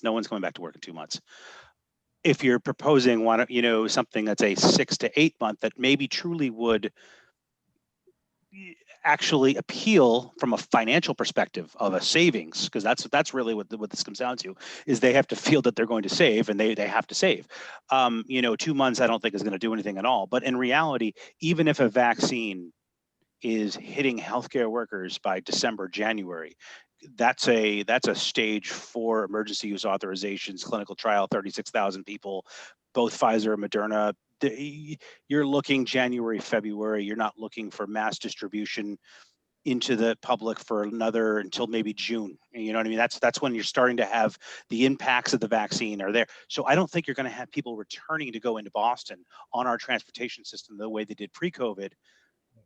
C: no one's coming back to work in 2 months. If you're proposing something that's a 6 to 8 month, that maybe truly would actually appeal from a financial perspective of a savings, because that's really what this comes down to, is they have to feel that they're going to save, and they have to save. 2 months I don't think is going to do anything at all. But in reality, even if a vaccine is hitting healthcare workers by December, January, that's a stage 4 emergency use authorizations, clinical trial, 36,000 people, both Pfizer and Moderna. You're looking January, February. You're not looking for mass distribution into the public for another until maybe June. You know what I mean? That's when you're starting to have the impacts of the vaccine are there. So I don't think you're going to have people returning to go into Boston on our transportation system the way they did pre-COVID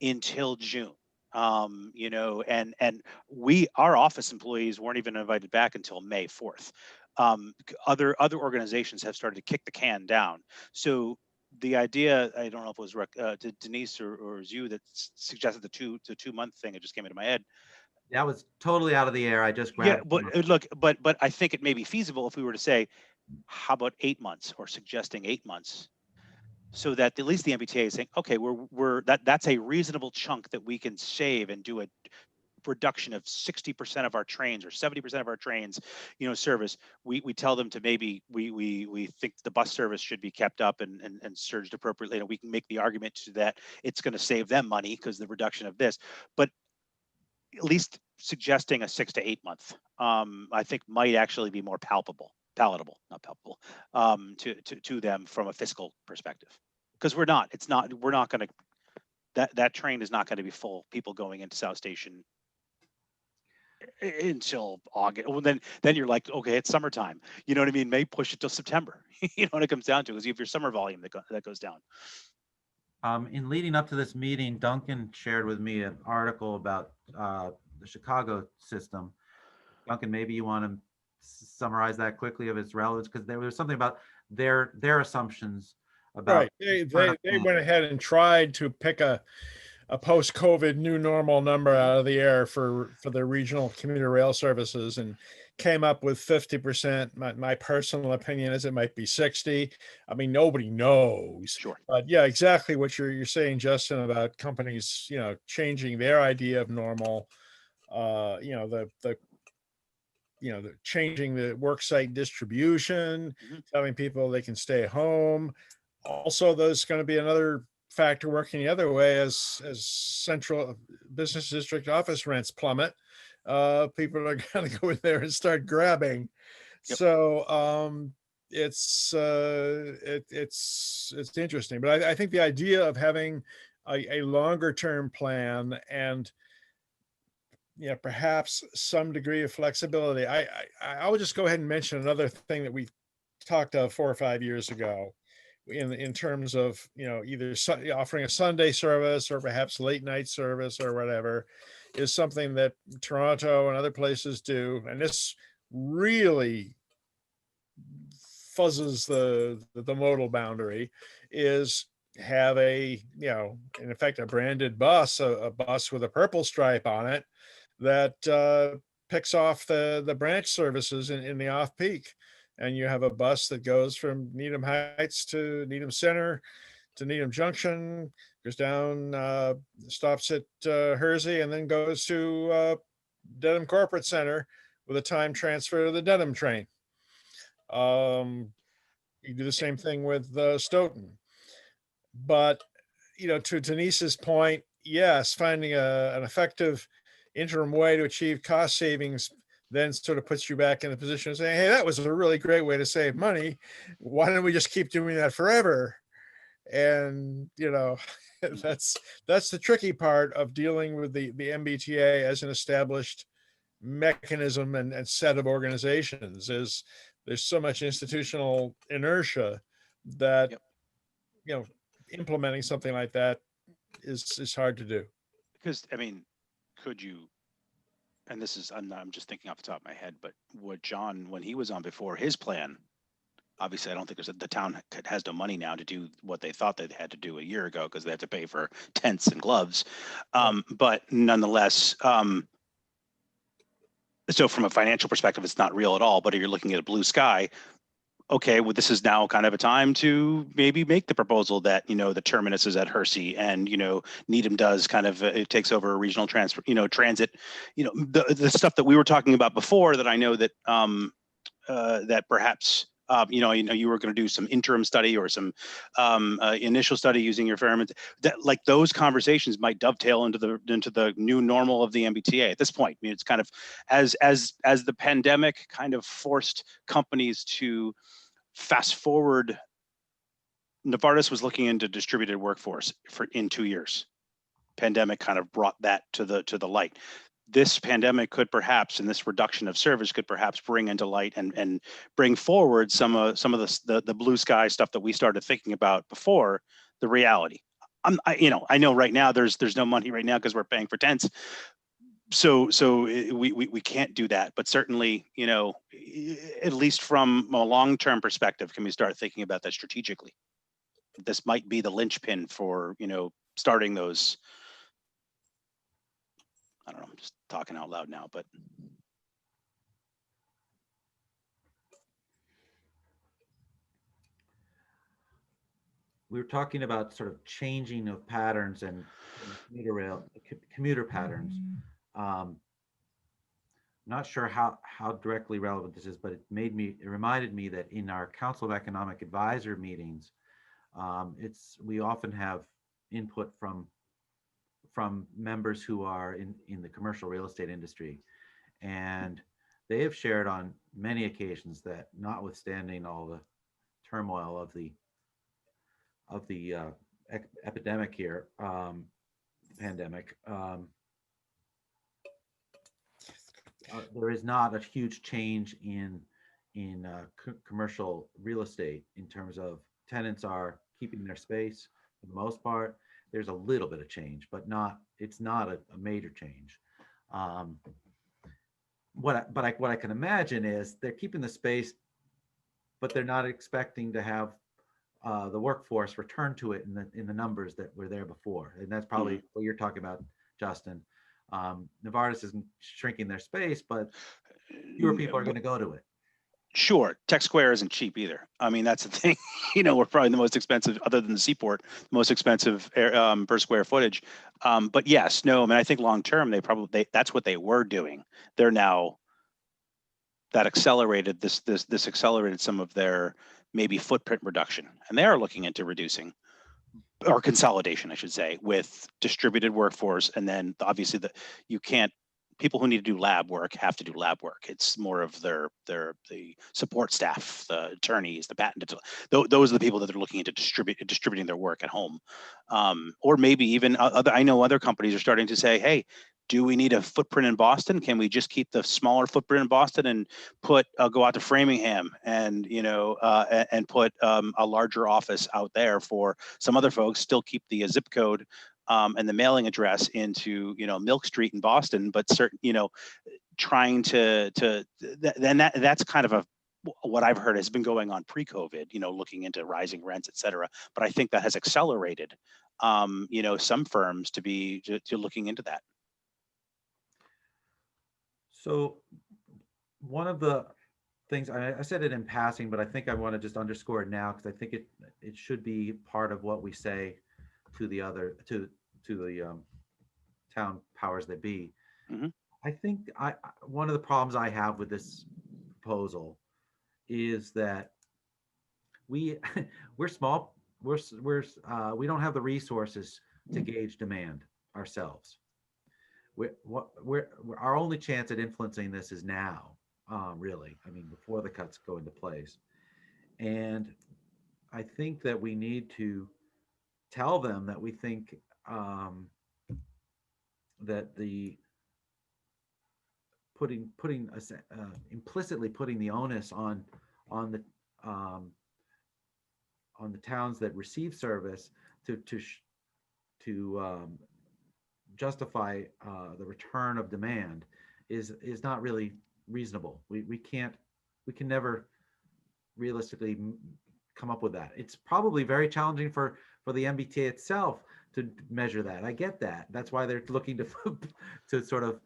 C: until June. And our office employees weren't even invited back until May 4th. Other organizations have started to kick the can down. So the idea, I don't know if it was Denise or it was you that suggested the 2 month thing. It just came into my head.
B: That was totally out of the air. I just grabbed.
C: Yeah, but look, but I think it may be feasible if we were to say, how about 8 months, or suggesting 8 months, so that at least the MBTA is saying, okay, that's a reasonable chunk that we can save and do a reduction of 60% of our trains or 70% of our trains, service. We tell them to maybe we think the bus service should be kept up and surged appropriately, and we can make the argument to that it's going to save them money because the reduction of this. But at least suggesting a 6 to 8 month, I think might actually be more palatable, not palpable, to them from a fiscal perspective. Because we're not going to, that train is not going to be full, people going into South Station until August. Well, then you're like, okay, it's summertime. You know what I mean? May push it till September. You know what it comes down to, is you have your summer volume that goes down.
B: In leading up to this meeting, Duncan shared with me an article about the Chicago system. Duncan, maybe you want to summarize that quickly of its relevance, because there was something about their assumptions about.
A: Right. They went ahead and tried to pick a post-COVID new normal number out of the air for the regional commuter rail services, and came up with 50%. My personal opinion is it might be 60. I mean, nobody knows.
C: Sure.
A: But yeah, exactly what you're saying, Justin, about companies, changing their idea of normal. The changing the worksite distribution, telling people they can stay home. Also, there's going to be another factor working the other way as central business district office rents plummet. People are going to go in there and start grabbing.
C: Yep.
A: So it's interesting, but I think the idea of having a longer term plan and perhaps some degree of flexibility. I will just go ahead and mention another thing that we talked of 4 or 5 years ago in terms of, either offering a Sunday service or perhaps late night service or whatever, is something that Toronto and other places do. And this really fuzzes the modal boundary, is have in effect, a branded bus, a bus with a purple stripe on it that picks off the branch services in the off peak. And you have a bus that goes from Needham Heights to Needham Center to Needham Junction, goes down, stops at Hersey, and then goes to Dedham Corporate Center with a time transfer to the Dedham train. You do the same thing with Stoughton. But, to Denise's point, yes, finding an effective interim way to achieve cost savings then sort of puts you back in the position of saying, hey, that was a really great way to save money. Why don't we just keep doing that forever? And, that's the tricky part of dealing with the MBTA as an established mechanism and set of organizations, is there's so much institutional inertia that,
C: Yep.
A: implementing something like that is hard to do.
C: Because, I mean, could you, and this is, I'm just thinking off the top of my head, but what John, when he was on before, his plan, obviously, I don't think the town has no money now to do what they thought they had to do a year ago, because they had to pay for tents and gloves. But nonetheless, so from a financial perspective, it's not real at all. But if you're looking at a blue sky, okay, well, this is now kind of a time to maybe make the proposal that, the terminus is at Hersey, and, Needham does kind of, it takes over a regional transfer, transit, the stuff that we were talking about before, that I know that, that perhaps, you were going to do some interim study or some initial study using your experiments, that like those conversations might dovetail into the new normal of the MBTA at this point. I mean, it's kind of as the pandemic kind of forced companies to fast forward. Novartis was looking into distributed workforce in 2 years. Pandemic kind of brought that to the light. This pandemic could perhaps, and this reduction of service could perhaps bring into light and bring forward some of the blue sky stuff that we started thinking about before the reality. I know right now there's no money right now because we're paying for tents. So we can't do that, but certainly, at least from a long-term perspective, can we start thinking about that strategically? This might be the linchpin for, starting those. I don't know, I'm just talking out loud now, but.
B: We were talking about sort of changing of patterns and commuter patterns. Not sure how directly relevant this is, but it reminded me that in our Council of Economic Advisor meetings, we often have input from members who are in the commercial real estate industry, and they have shared on many occasions that, notwithstanding all the turmoil of the epidemic here, pandemic, there is not a huge change in commercial real estate in terms of tenants are keeping their space for the most part. There's a little bit of change, but it's not a major change. What I can imagine is they're keeping the space, but they're not expecting to have the workforce return to it in the numbers that were there before. And that's probably what you're talking about, Justin. Novartis isn't shrinking their space, but fewer people are going to go to it.
C: Sure, Tech Square isn't cheap either. I mean, that's the thing. We're probably the most expensive, other than the Seaport, most expensive per square footage. But yes, no. I mean, I think long term, that's what they were doing. They're now that accelerated this accelerated some of their maybe footprint reduction, and they are looking into reducing or consolidation, I should say, with distributed workforce, and then obviously people who need to do lab work have to do lab work. It's more of the support staff, the attorneys, the patent. Those are the people that they're looking into distributing their work at home, or maybe even other. I know other companies are starting to say, hey, do we need a footprint in Boston? Can we just keep the smaller footprint in Boston and go out to Framingham and and put a larger office out there for some other folks? Still keep the zip code and the mailing address into Milk Street in Boston, but certain trying to then that's kind of what I've heard has been going on pre-COVID. Looking into rising rents, et cetera. But I think that has accelerated some firms to looking into that.
B: So one of the things I said it in passing, but I think I want to just underscore it now because I think it should be part of what we say to the town powers that be.
C: Mhm.
B: I think one of the problems I have with this proposal is that we're small. We don't have the resources to gauge demand ourselves. Our only chance at influencing this is now, really. I mean, before the cuts go into place. And I think that we need to tell them that we think that the implicitly putting the onus on the towns that receive service to justify the return of demand is not really reasonable. We can never realistically come up with that. It's probably very challenging for the MBTA itself to measure that. I get that. That's why they're looking to sort of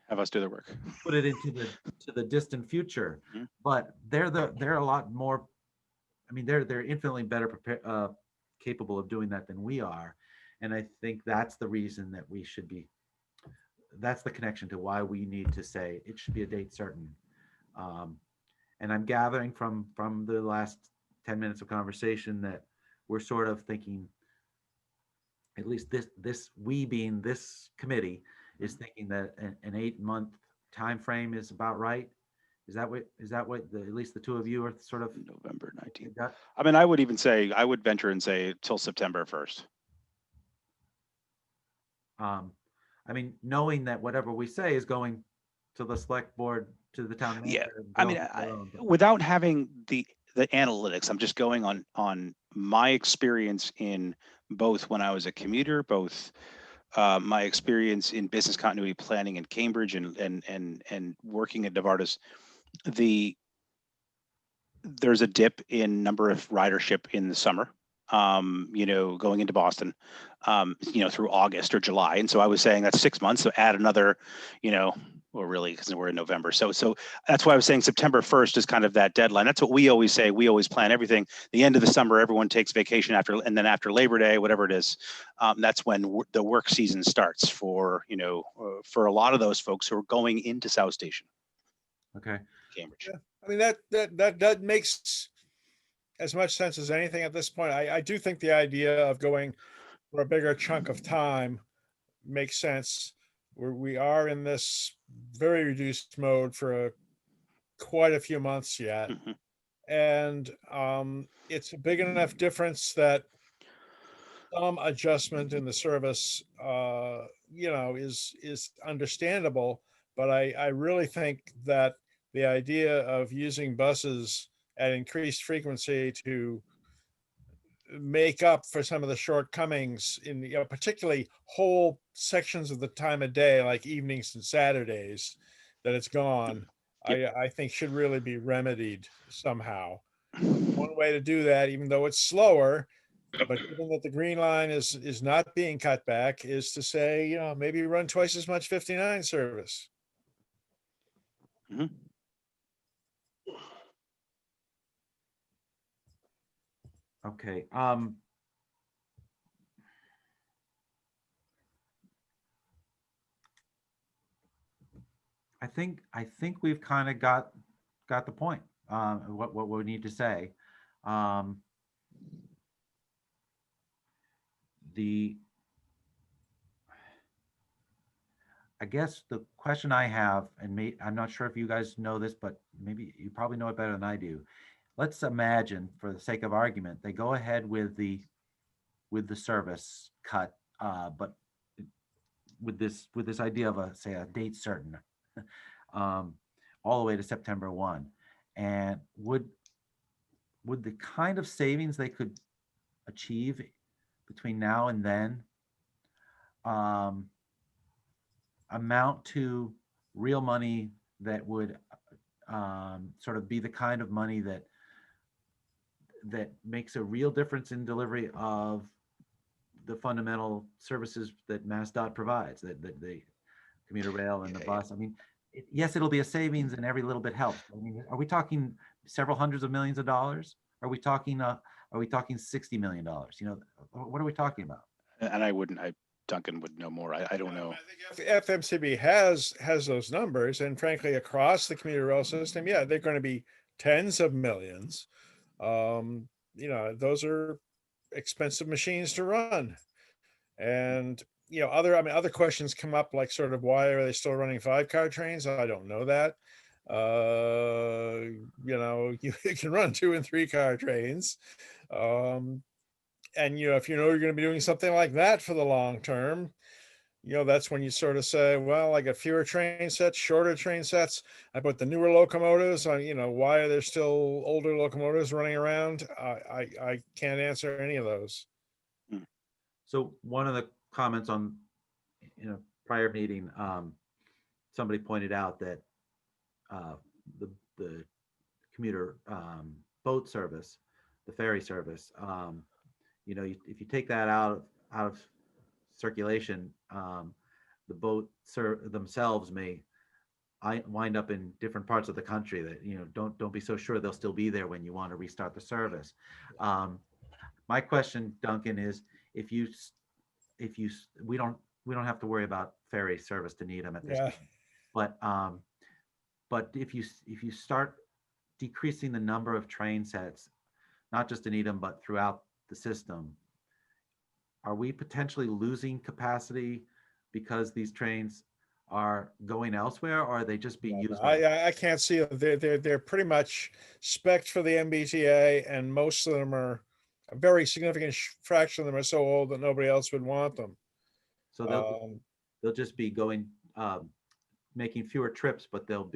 C: Have us do the work.
B: put it into the distant future.
C: Mhm.
B: But they're a lot more. I mean, they're infinitely better capable of doing that than we are. And I think that's the reason that we should be, that's the connection to why we need to say it should be a date certain. And I'm gathering from the last 10 minutes of conversation that we're sort of thinking, at least we being this committee is thinking that an 8-month time frame is about right. Is that what at least the two of you are sort of
C: November 19th. I mean, I would venture and say till September 1st.
B: I mean, knowing that whatever we say is going to the select board, to the town
C: Yeah,
B: manager.
C: I mean, without having the analytics, I'm just going on my experience in both when I was a commuter, both my experience in business continuity planning in Cambridge and working at Novartis. There's a dip in number of ridership in the summer, going into Boston, through August or July. And so I was saying that's 6 months. So add another, well, really, because we're in November. So that's why I was saying September 1st is kind of that deadline. That's what we always say. We always plan everything. The end of the summer, everyone takes vacation and then after Labor Day, whatever it is, that's when the work season starts for a lot of those folks who are going into South Station.
B: Okay.
C: Cambridge.
A: Yeah. I mean, that makes as much sense as anything at this point. I do think the idea of going for a bigger chunk of time makes sense. We are in this very reduced mode for quite a few months yet.
C: Mm-hmm.
A: And it's a big enough difference that some adjustment in the service, is understandable. But I really think that the idea of using buses at increased frequency to make up for some of the shortcomings in, particularly whole sections of the time of day, like evenings and Saturdays, that it's gone, I think should really be remedied somehow. One way to do that, even though it's slower, but given that the Green Line is not being cut back, is to say, maybe run twice as much 59 service.
C: Mm-hmm.
B: Okay. I think we've kind of got the point. What we need to say. I guess the question I have, and I'm not sure if you guys know this, but maybe you probably know it better than I do. Let's imagine, for the sake of argument, they go ahead with the service cut, but with this idea of a date certain, all the way to September 1. And would the kind of savings they could achieve between now and then amount to real money that would sort of be the kind of money that makes a real difference in delivery of the fundamental services that MassDOT provides, that the commuter rail and the bus. I mean, yes, it'll be a savings and every little bit helps. I mean, are we talking several hundreds of millions of dollars? Are we talking $60 million? You know, what are we talking about?
C: And Duncan would know more. I don't know.
A: I think FMCB has those numbers, and frankly, across the commuter rail system, yeah, they're going to be tens of millions. You know, those are expensive machines to run. And you know, other questions come up, like sort of why are they still running 5-car trains? I don't know that. You know, you can run 2 and 3-car trains. And you know, if you know you're going to be doing something like that for the long term, you know, that's when you sort of say, well, I got fewer train sets, shorter train sets. I put the newer locomotives on, you know, why are there still older locomotives running around? I can't answer any of those.
B: So one of the comments on, in a prior meeting, somebody pointed out that the commuter boat service, the ferry service, you know, if you take that out of circulation, the boats themselves may wind up in different parts of the country that, you know, don't be so sure they'll still be there when you want to restart the service. My question, Duncan, is if we don't have to worry about ferry service to Needham at this point, but if you start decreasing the number of train sets, not just in Needham but throughout the system, are we potentially losing capacity because these trains are going elsewhere, or are they just being used?
A: I can't see them. They're pretty much spec'd for the MBTA, and most of them are a very significant fraction of them are so old that nobody else would want them.
B: So they'll just be going, making fewer trips, but they'll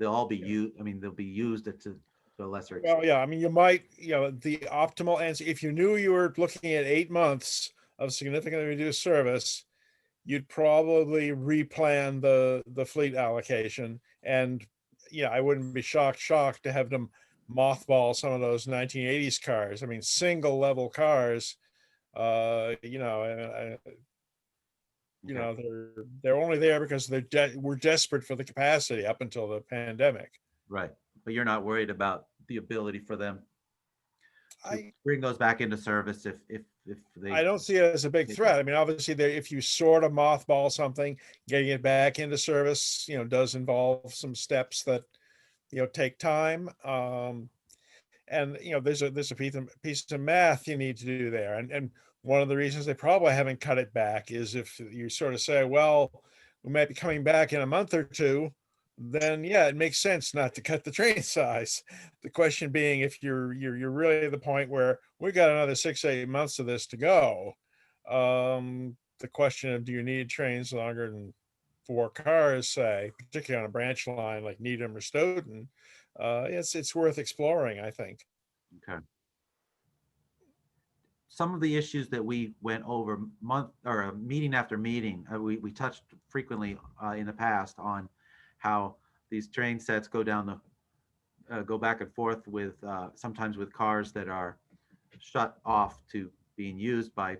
B: all be used. I mean, they'll be used to a lesser extent.
A: Well, yeah, I mean, you might, you know, the optimal answer, if you knew you were looking at 8 months of significantly reduced service, you'd probably replan the fleet allocation. And yeah, I wouldn't be shocked to have them mothball some of those 1980s cars. I mean, single level cars, you know, you know, they're only there because we're desperate for the capacity up until the pandemic.
B: Right. But you're not worried about the ability for them to bring those back into service if they.
A: I don't see it as a big threat. I mean, obviously, if you sort of mothball something, getting it back into service, you know, does involve some steps that, you know, take time. And you know, there's a piece of math you need to do there. And one of the reasons they probably haven't cut it back is if you sort of say, well, we might be coming back in a month or two, then yeah, it makes sense not to cut the train size. The question being, if you're really at the point where we got another 6-8 months of this to go, the question of do you need trains longer than 4 cars, say, particularly on a branch line like Needham or Stoughton, it's worth exploring, I think.
B: Okay. Some of the issues that we went over meeting after meeting, we touched frequently in the past on how these train sets go back and forth with sometimes with cars that are shut off to being used by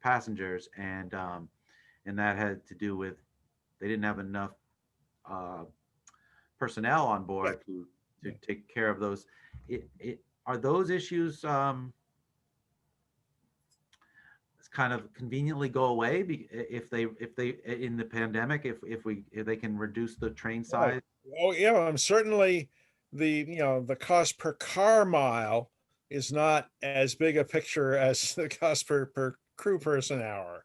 B: passengers, and that had to do with they didn't have enough personnel on board to take care of those. Are those issues kind of conveniently go away if they in the pandemic, if they can reduce the train size?
A: Oh yeah, certainly the cost per car mile is not as big a picture as the cost per crew person hour.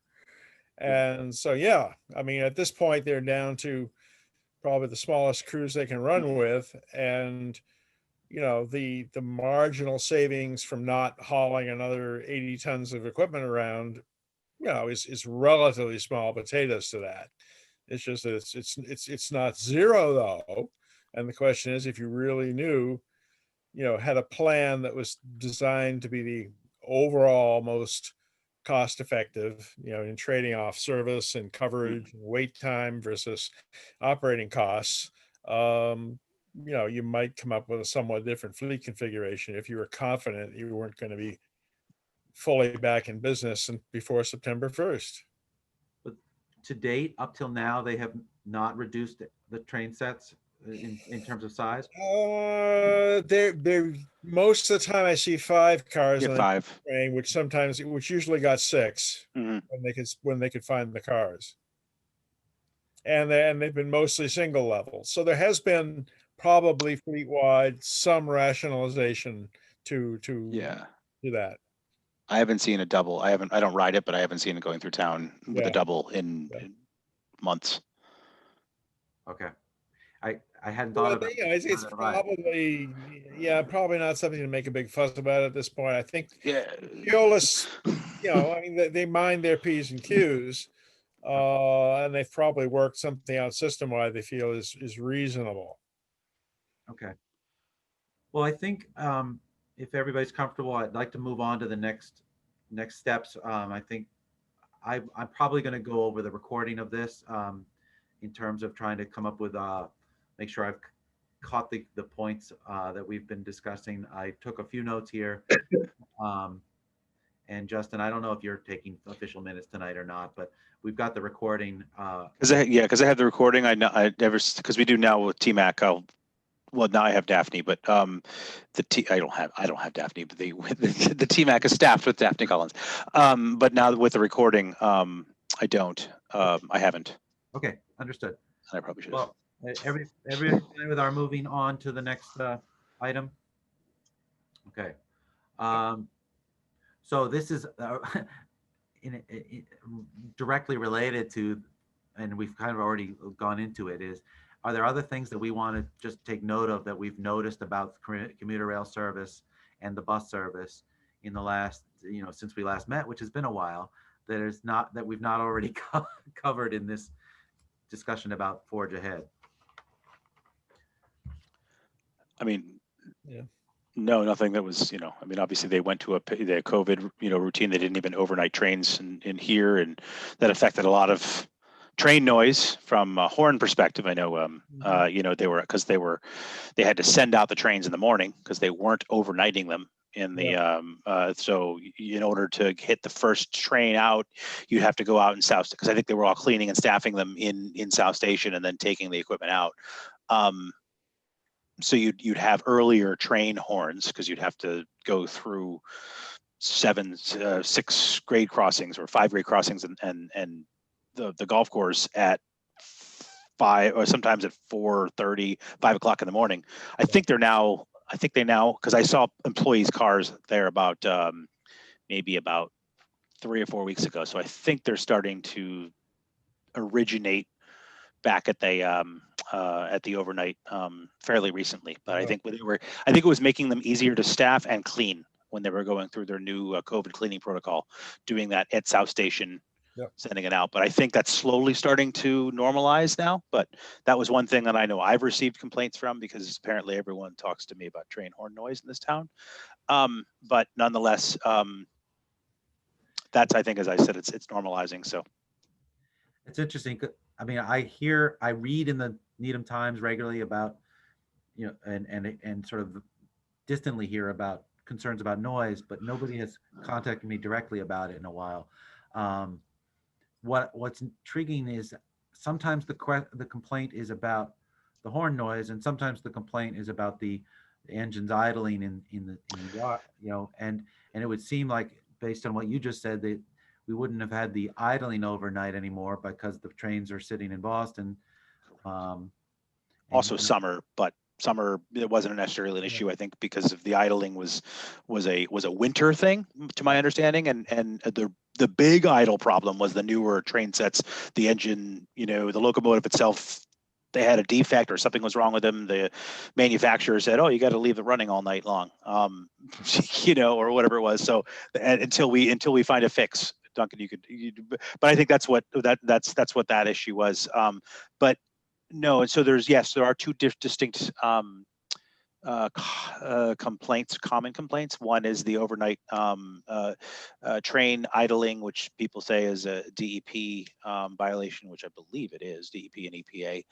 A: And so, yeah, I mean, at this point, they're down to probably the smallest crews they can run with. And, you know, the marginal savings from not hauling another 80 tons of equipment around, you know, is relatively small potatoes to that. It's just that it's not zero though. And the question is, if you really knew, you know, had a plan that was designed to be the overall most cost effective, you know, in trading off service and coverage, and wait time versus operating costs, you know, you might come up with a somewhat different fleet configuration if you were confident you weren't going to be fully back in business and before September 1st.
B: But to date, up till now, they have not reduced the train sets in terms of size.
A: They're most of the time I see 5 cars
C: Yeah,
A: on the
C: 5.
A: train, which usually got 6
C: Mhm.
A: when they could find the cars. And they've been mostly single level. So there has been probably fleet-wide some rationalization to
C: Yeah.
A: that.
C: I haven't seen a double. I don't ride it, but I haven't seen it going through town with
A: Yeah.
C: a double in
A: Yeah.
C: months.
B: Okay. I hadn't
A: Well,
B: thought about
A: you know, it's probably, yeah, probably not something to make a big fuss about at this point. I think
C: Yeah.
A: Keolis, you know, I mean, they mind their P's and Q's, and they've probably worked something out system-wide they feel is reasonable.
B: Okay. Well, I think if everybody's comfortable, I'd like to move on to the next steps. I think I'm probably going to go over the recording of this in terms of trying to come up with make sure I've caught the points that we've been discussing. I took a few notes here. And Justin, I don't know if you're taking official minutes tonight or not, but we've got the recording.
C: Because I have the recording. I never, because we do now with TMAC. Well, now I have Daphne, but I don't have Daphne, but the TMAC is staffed with Daphne Collins. But now with the recording, I don't. I haven't.
B: Okay, understood.
C: And I probably should.
B: Well, everybody fine with our moving on to the next item? Okay. So this is directly related to, and we've kind of already gone into it, are there other things that we want to just take note of that we've noticed about commuter rail service and the bus service in the last, you know, since we last met, which has been a while, that we've not already covered in this discussion about Forge Ahead?
C: I mean,
A: Yeah.
C: No, nothing that was, you know, I mean, obviously they went to the COVID, you know, routine. They didn't even overnight trains in here, and that affected a lot of train noise from a horn perspective. I know, you know, they had to send out the trains in the morning because they weren't overnighting them in the, so in order to hit the first train out, you'd have to go out in South, because I think they were all cleaning and staffing them in South Station and then taking the equipment out. So you'd have earlier train horns because you'd have to go through 6 grade crossings or 5 grade crossings and the golf course at 5 or sometimes at 4:30, 5 o'clock in the morning. I think they now, because I saw employees' cars there about maybe about 3 or 4 weeks ago. So I think they're starting to originate back at the overnight fairly recently. But I think it was making them easier to staff and clean when they were going through their new COVID cleaning protocol, doing that at South Station, sending it out. But I think that's slowly starting to normalize now. But that was one thing that I know I've received complaints from, because apparently everyone talks to me about train horn noise in this town. But nonetheless, that's, I think, as I said, it's normalizing. So
B: It's interesting. I mean, I read in the Needham Times regularly about, you know, and sort of distantly hear about concerns about noise, but nobody has contacted me directly about it in a while. What's intriguing is sometimes the complaint is about the horn noise, and sometimes the complaint is about the engines idling in the yard, you know, and it would seem like, based on what you just said, that we wouldn't have had the idling overnight anymore because the trains are sitting in Boston.
C: also summer, but summer, it wasn't necessarily an
A: Yeah.
C: issue, I think, because of the idling was a winter thing, to my understanding. And the big idle problem was the newer train sets, the engine, the locomotive itself, they had a defect or something was wrong with them. The manufacturer said, "Oh, you got to leave it running all night long," or whatever it was. So until we find a fix, Duncan, but I think that's what that issue was. But no, and so there are two distinct common complaints. One is the overnight train idling, which people say is a DEP violation, which I believe it is, DEP and EPA,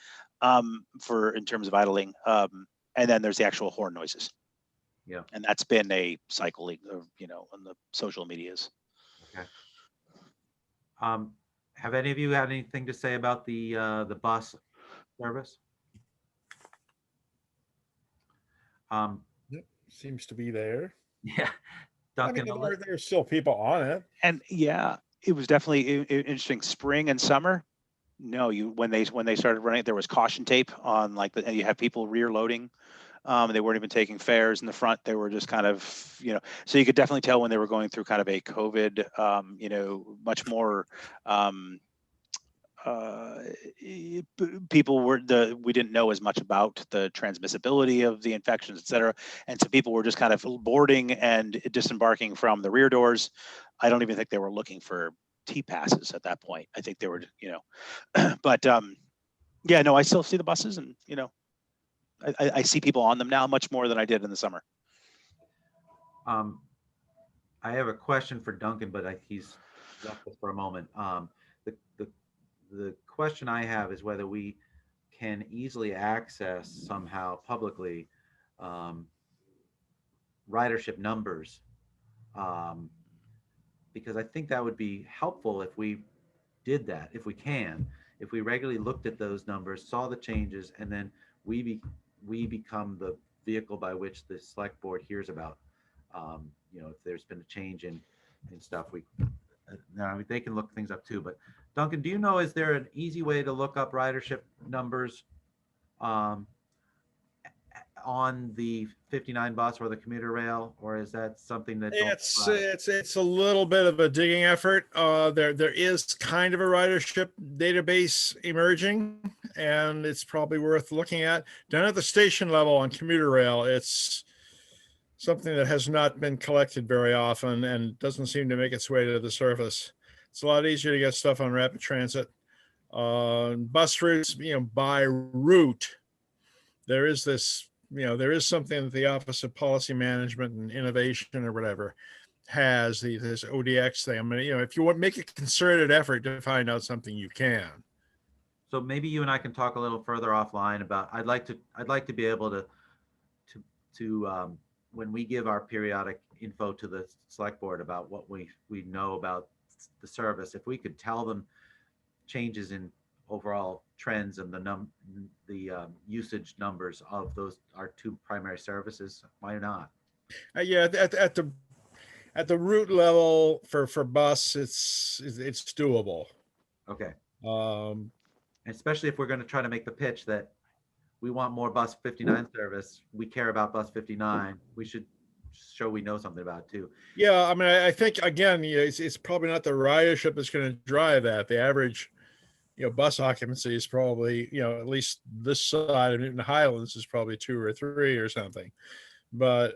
C: in terms of idling. And then there's the actual horn noises.
B: Yeah.
C: And that's been a cycle, on the social medias.
B: Okay. Have any of you had anything to say about the bus service?
A: Yep, seems to be there.
B: Yeah,
A: I mean,
B: Duncan.
A: there's still people on it.
C: And yeah, it was definitely interesting. Spring and summer. No, when they started running, there was caution tape on and you have people rear loading. They weren't even taking fares in the front. They were just kind of, so you could definitely tell when they were going through kind of a COVID, much more, people we didn't know as much about the transmissibility of the infections, et cetera. And so people were just kind of boarding and disembarking from the rear doors. I don't even think they were looking for T passes at that point. I think they were, but yeah, no, I still see the buses, and I see people on them now much more than I did in the summer.
B: I have a question for Duncan, but he's left us for a moment. The question I have is whether we can easily access somehow publicly ridership numbers, because I think that would be helpful if we did that, if we regularly looked at those numbers, saw the changes, and then we become the vehicle by which the select board hears about, if there's been a change in stuff. They can look things up too. But Duncan, do you know, is there an easy way to look up ridership numbers on the 59 bus or the commuter rail, or is that something that
A: it's a little bit of a digging effort. There is kind of a ridership database emerging, and it's probably worth looking at. Down at the station level on commuter rail, it's something that has not been collected very often and doesn't seem to make its way to the surface. It's a lot easier to get stuff on rapid transit. Bus routes, by route, there is this, there is something that the Office of Policy Management and Innovation or whatever has, this ODX thing. I mean, if you want to make a concerted effort to find out something, you can.
B: So maybe you and I can talk a little further offline about, I'd like to be able to when we give our periodic info to the select board about what we know about the service, if we could tell them changes in overall trends and the usage numbers of our two primary services, why not?
A: Yeah, at the route level for bus, it's doable.
B: Okay. Especially if we're going to try to make the pitch that we want more bus 59 service, we care about bus 59, we should show we know something about it too.
A: Yeah, I mean, I think, again, it's probably not the ridership that's going to drive that. The average, bus occupancy is probably, at least this side of Newton Highlands is probably 2 or 3 or something. But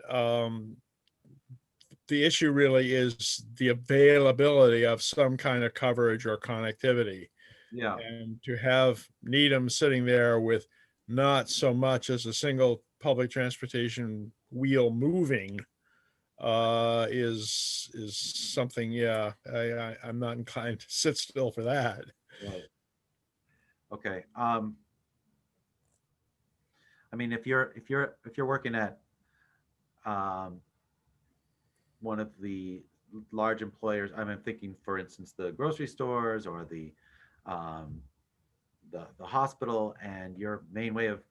A: the issue really is the availability of some kind of coverage or connectivity.
B: Yeah.
A: And to have Needham sitting there with not so much as a single public transportation wheel moving is something. Yeah, I'm not inclined to sit still for that.
B: Right. Okay. I mean, if you're working at one of the large employers, I'm thinking, for instance, the grocery stores or the hospital, and your main way of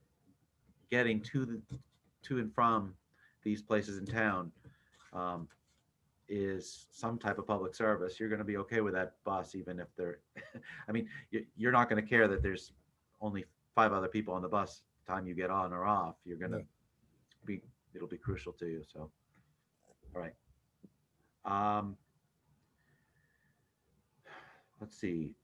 B: getting to and from these places in town is some type of public service, you're going to be okay with that bus, even if they're I mean, you're not going to care that there's only 5 other people on the bus time you get on or off, you're gonna
A: Yeah.
B: be, it'll be crucial to you. So, all right. Let's see.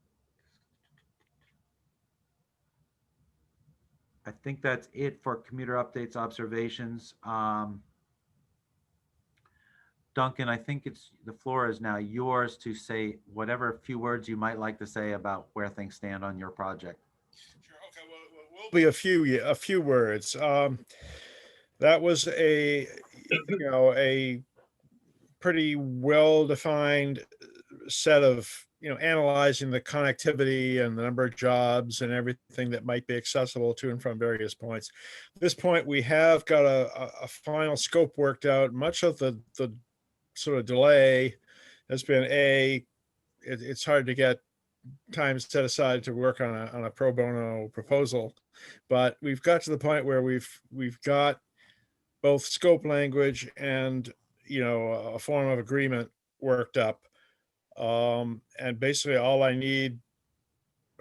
B: I think that's it for commuter updates, observations. Duncan, I think the floor is now yours to say whatever few words you might like to say about where things stand on your project.
A: Sure. Okay. Well, will be a few words. That was a a pretty well defined set of analyzing the connectivity and the number of jobs and everything that might be accessible to and from various points. At this point, we have got a final scope worked out. Much of the sort of delay has been it's hard to get time set aside to work on a pro bono proposal, but we've got to the point where we've got both scope language and a form of agreement worked up. And basically all I need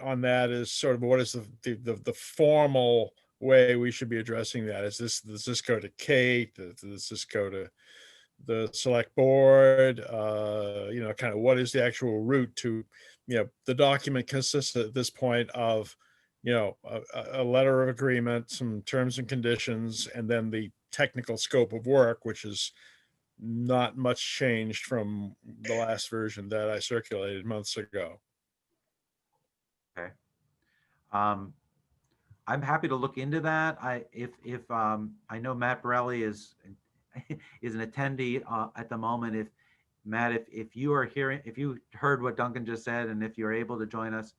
A: on that is sort of what is the formal way we should be addressing that. Does this go to Kate? Does this go to the select board? Kind of what is the actual route to, the document consists at this point of, a letter of agreement, some terms and conditions, and then the technical scope of work, which is not much changed from the last version that I circulated months ago.
B: Okay. I'm happy to look into that. If I know Matt Borelli is is an attendee at the moment. If Matt, if you are hearing, if you heard what Duncan just said, and if you're able to join us,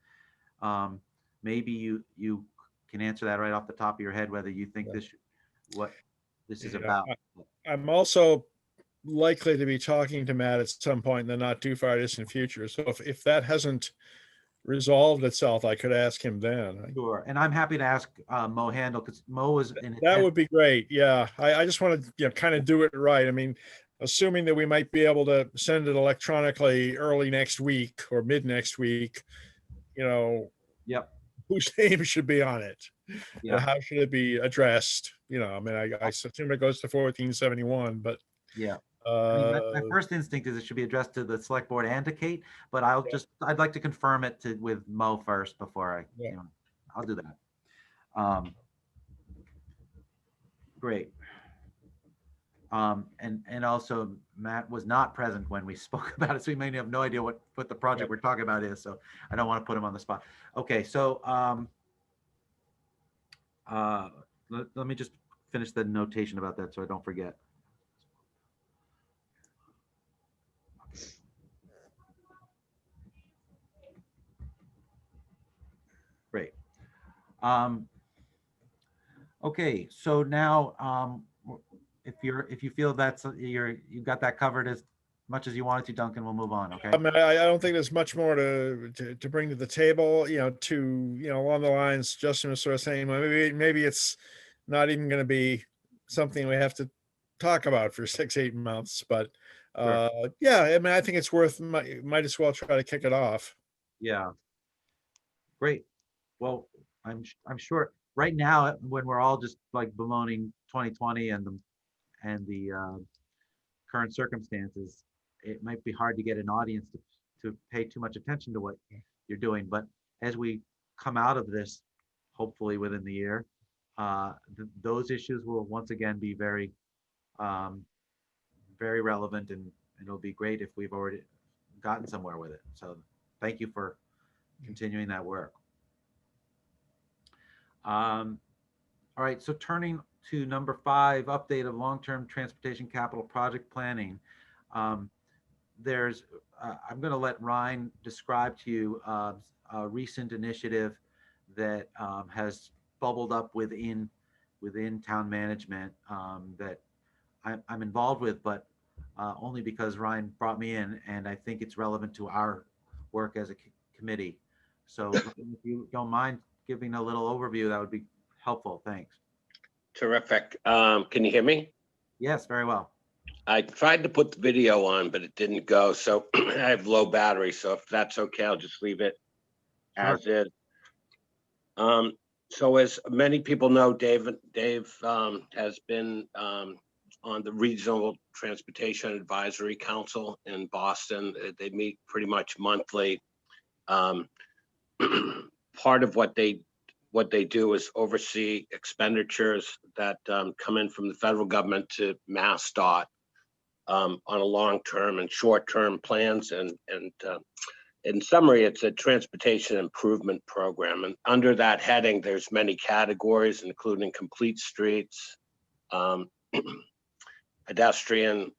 B: maybe you can answer that right off the top of your head, whether you think what this is about.
A: I'm also likely to be talking to Matt at some point in the not too far distant future. So if that hasn't resolved itself, I could ask him then.
B: Sure, and I'm happy to ask Mo Handel, because Mo is in.
A: That would be great. Yeah, I just want to kind of do it right. I mean, assuming that we might be able to send it electronically early next week or mid next week,
B: Yep.
A: whose name should be on it?
B: Yeah.
A: How should it be addressed? I mean, I assume it goes to 1471, but
B: yeah. I mean, my first instinct is it should be addressed to the select board and to Kate, but I'd like to confirm it with Mo first before I'll do that. Great. And also Matt was not present when we spoke about it, so he may have no idea what the project we're talking about is. So I don't want to put him on the spot. Okay, so let me just finish the notation about that so I don't forget. Great. Okay, so now if you feel you've got that covered as much as you wanted to, Duncan, we'll move on. Okay.
A: I mean, I don't think there's much more to bring to the table. Along the lines Justin was sort of saying, well, maybe it's not even going to be something we have to talk about for 6-8 months. But yeah, I mean, I think it's worth. Might as well try to kick it off.
B: Yeah. Great. Well, I'm sure right now when we're all just like bemoaning 2020 and the current circumstances, it might be hard to get an audience to pay too much attention to what you're doing. But as we come out of this, hopefully within the year, those issues will once again be very, very relevant, and it'll be great if we've already gotten somewhere with it. So thank you for continuing that work. All right, so turning to number 5, update of long-term transportation capital project planning. I'm going to let Ryan describe to you a recent initiative that has bubbled up within town management that I'm involved with, but only because Ryan brought me in, and I think it's relevant to our work as a committee. So if you don't mind giving a little overview, that would be helpful. Thanks.
H: Terrific. Can you hear me?
B: Yes, very well.
H: I tried to put the video on, but it didn't go. So I have low battery. So if that's okay, I'll just leave it as is. So as many people know, Dave has been on the Regional Transportation Advisory Council in Boston. They meet pretty much monthly. Part of what they do is oversee expenditures that come in from the federal government to MassDOT on a long-term and short-term plans. And in summary, it's a transportation improvement program. And under that heading, there's many categories, including complete streets, pedestrian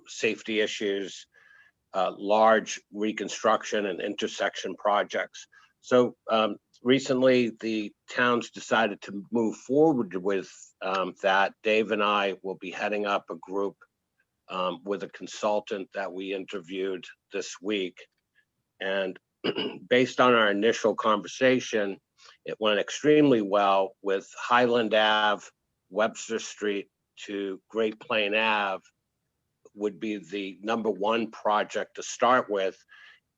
H: safety issues, large reconstruction and intersection projects. So recently, the towns decided to move forward with that. Dave and I will be heading up a group with a consultant that we interviewed this week. And based on our initial conversation, it went extremely well with Highland Ave, Webster Street to Great Plain Ave would be the #1 project to start with,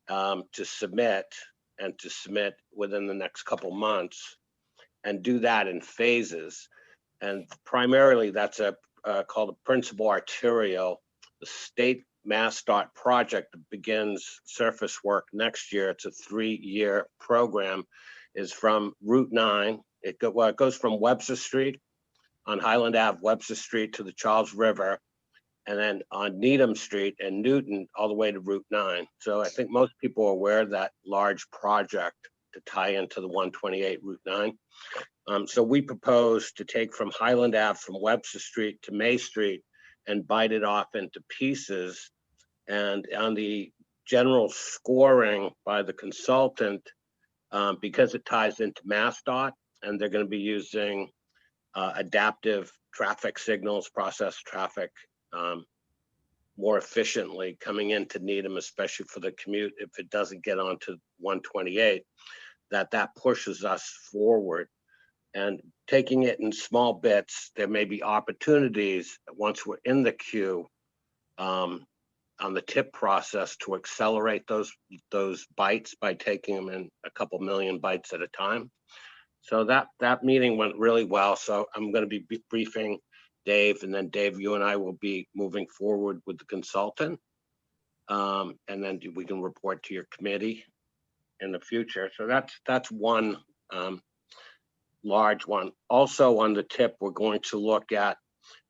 H: to submit within the next couple months and do that in phases. And primarily that's called a principal arterial. The state MassDOT project begins surface work next year. It's a 3-year program, is from Route 9. It goes from Webster Street on Highland Ave, Webster Street to the Charles River, and then on Needham Street and Newton all the way to Route 9. So I think most people are aware of that large project to tie into the 128 Route 9. So we propose to take from Highland Ave from Webster Street to May Street and bite it off into pieces. And on the general scoring by the consultant, because it ties into MassDOT, and they're going to be using adaptive traffic signals, process traffic more efficiently coming into Needham, especially for the commute if it doesn't get onto 128, that pushes us forward. And taking it in small bits, there may be opportunities once we're in the queue on the tip process to accelerate those bites by taking them in a couple million bites at a time. So that meeting went really well. So I'm going to be briefing Dave, and then Dave, you and I will be moving forward with the consultant. And then we can report to your committee in the future. So that's one large one. Also on the tip, we're going to look at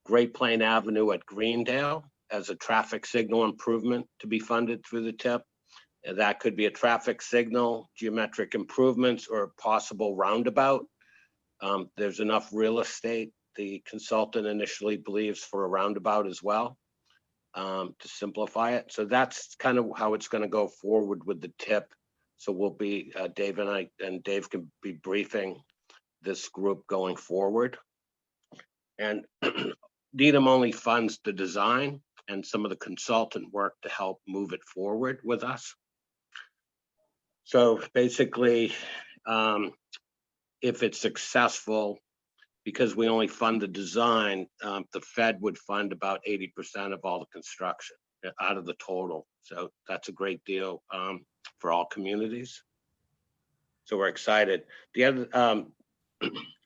H: Great Plain Avenue at Greendale as a traffic signal improvement to be funded through the tip. And that could be a traffic signal, geometric improvements, or a possible roundabout. There's enough real estate, the consultant initially believes, for a roundabout as well, to simplify it. So that's kind of how it's going to go forward with the tip. So we'll be, Dave and Dave can be briefing this group going forward. And Needham only funds the design and some of the consultant work to help move it forward with us. So basically, if it's successful, because we only fund the design, the Fed would fund about 80% of all the construction out of the total. So that's a great deal for all communities. So we're excited. The other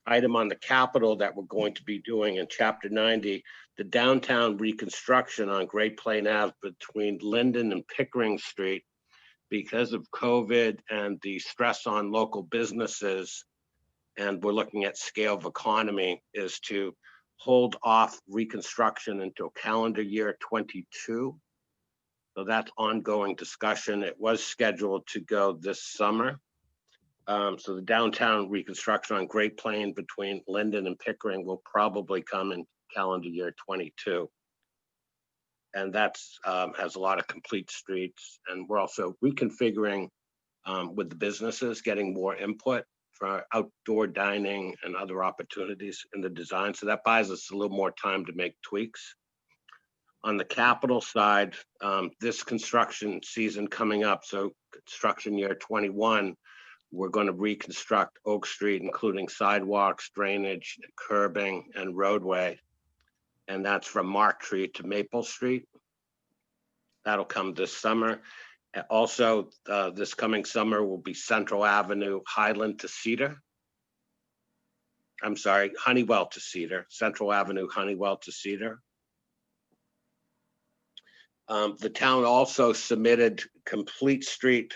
H: item on the capital that we're going to be doing in Chapter 90, the downtown reconstruction on Great Plain Ave between Linden and Pickering Street, because of COVID and the stress on local businesses, and we're looking at scale of economy, is to hold off reconstruction until calendar year 22. So that's ongoing discussion. It was scheduled to go this summer. So the downtown reconstruction on Great Plain between Linden and Pickering will probably come in calendar year 22. And that's has a lot of complete streets. And we're also reconfiguring with the businesses, getting more input for outdoor dining and other opportunities in the design. So that buys us a little more time to make tweaks. On the capital side, this construction season coming up, so construction year 21, we're going to reconstruct Oak Street, including sidewalks, drainage, curbing, and roadway. And that's from Mark Street to Maple Street. That'll come this summer. Also, this coming summer will be Central Avenue, Highland to Cedar. I'm sorry, Honeywell to Cedar, Central Avenue, Honeywell to Cedar. The town also submitted Complete Street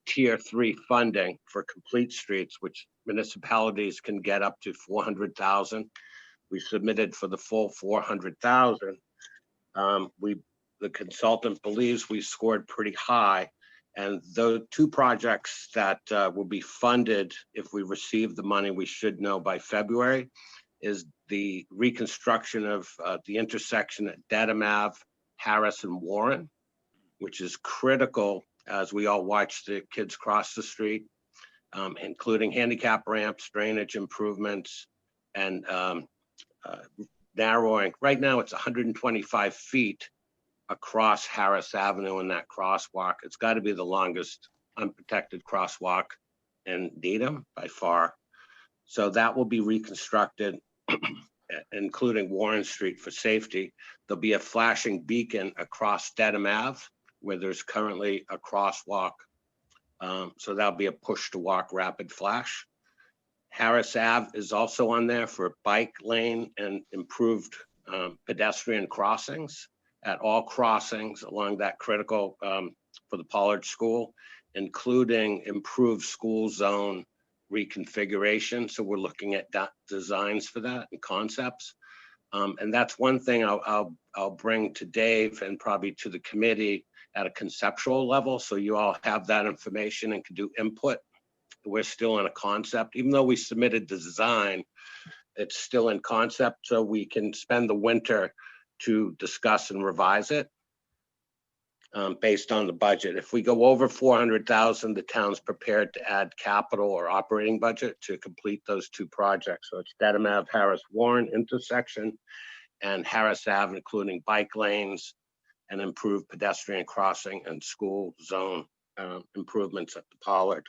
H: Tier 3 funding for complete streets, which municipalities can get up to 400,000. We submitted for the full 400,000. The consultant believes we scored pretty high, and the two projects that will be funded if we receive the money, we should know by February, is the reconstruction of the intersection at Dedham Ave, Harris and Warren, which is critical as we all watch the kids cross the street, including handicap ramps, drainage improvements, and narrowing. Right now, it's 125 feet across Harris Avenue in that crosswalk. It's got to be the longest unprotected crosswalk in Needham by far. So that will be reconstructed, including Warren Street for safety. There'll be a flashing beacon across Dedham Ave where there's currently a crosswalk. So that'll be a push to walk rapid flash. Harris Ave is also on there for bike lane and improved pedestrian crossings at all crossings along that critical for the Pollard School, including improved school zone reconfiguration. So we're looking at designs for that and concepts. And that's one thing I'll bring to Dave and probably to the committee at a conceptual level. So you all have that information and can do input. We're still in a concept, even though we submitted the design, it's still in concept. So we can spend the winter to discuss and revise it based on the budget. If we go over 400,000, the town's prepared to add capital or operating budget to complete those two projects. So it's Dedham Ave, Harris Warren intersection, and Harris Ave, including bike lanes and improved pedestrian crossing and school zone improvements at the Pollard.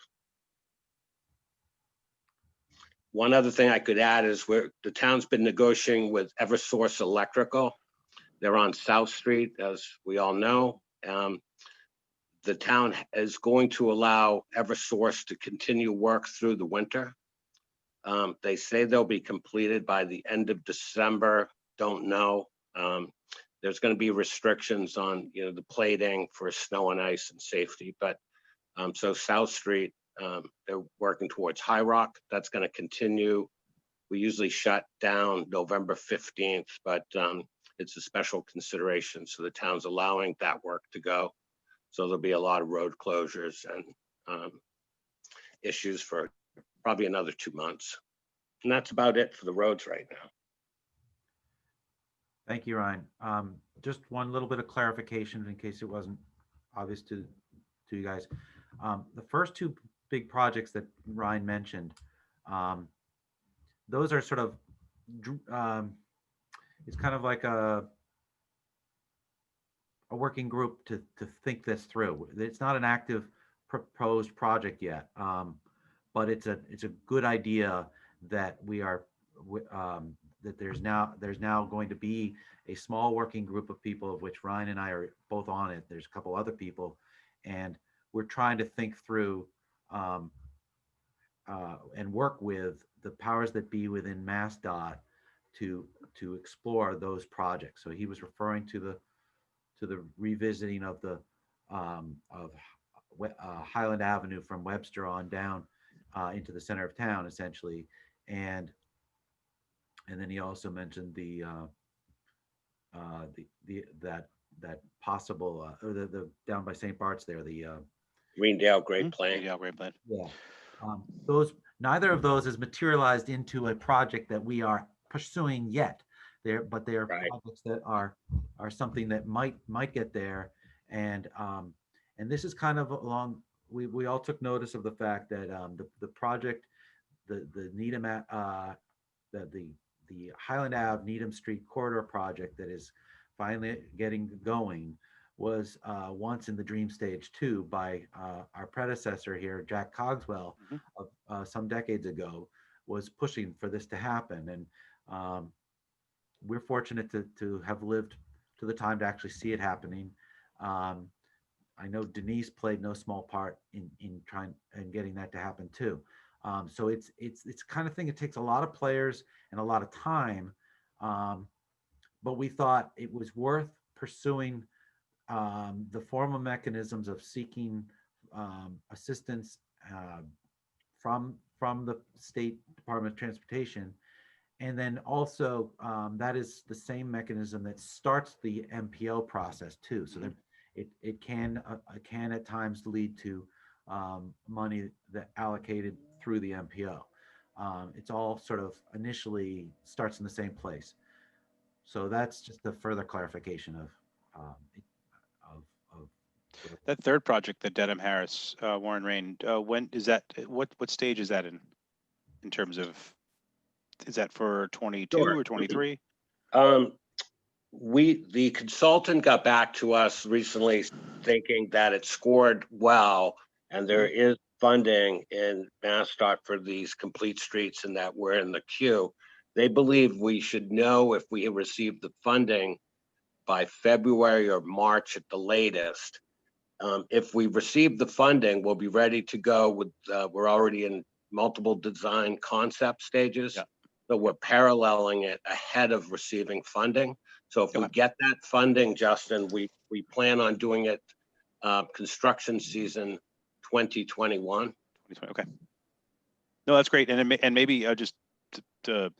H: One other thing I could add is the town's been negotiating with Eversource Electrical. They're on South Street, as we all know. The town is going to allow Eversource to continue work through the winter. They say they'll be completed by the end of December. Don't know. There's going to be restrictions on the plating for snow and ice and safety. But so South Street, they're working towards High Rock. That's going to continue. We usually shut down November 15th, but it's a special consideration. So the town's allowing that work to go. So there'll be a lot of road closures and issues for probably another 2 months. And that's about it for the roads right now.
B: Thank you, Ryan. Just one little bit of clarification in case it wasn't obvious to you guys. The first two big projects that Ryan mentioned, those are sort of, it's kind of like a working group to think this through. It's not an active proposed project yet, but it's a good idea that we are that there's now going to be a small working group of people, of which Ryan and I are both on it. There's a couple other people, and we're trying to think through and work with the powers that be within MassDOT to explore those projects. So he was referring to the revisiting of the Highland Avenue from Webster on down into the center of town, essentially, and then he also mentioned that possible the down by St. Bart's there, the
H: Greendale Great Plain.
C: Yeah, great plan.
B: yeah, those, neither of those has materialized into a project that we are pursuing yet. But they are
H: Right.
B: projects that are something that might get there, and this is kind of along. We all took notice of the fact that the project, the Needham the Highland Ave Needham Street corridor project that is finally getting going was once in the dream stage too by our predecessor here, Jack Cogswell, some decades ago, was pushing for this to happen, and we're fortunate to have lived to the time to actually see it happening. I know Denise played no small part in trying and getting that to happen too. So it's kind of thing, it takes a lot of players and a lot of time. But we thought it was worth pursuing the formal mechanisms of seeking assistance from the State Department of Transportation. And then also that is the same mechanism that starts the MPO process too. So that it can at times lead to money that allocated through the MPO. It's all sort of initially starts in the same place. So that's just a further clarification of
C: That third project, the Dedham Harris Warren Rain, when is that? What stage is that in terms of? Is that for 22
H: Sure.
C: or 23?
H: The consultant got back to us recently thinking that it scored well, and there is funding in MassDOT for these complete streets and that we're in the queue. They believe we should know if we have received the funding by February or March at the latest. If we receive the funding, we'll be ready to go with, we're already in multiple design concept stages.
C: Yeah.
H: So we're paralleling it ahead of receiving funding. So if we get that funding, Justin, we plan on doing it construction season 2021.
C: Okay. No, that's great. And maybe just to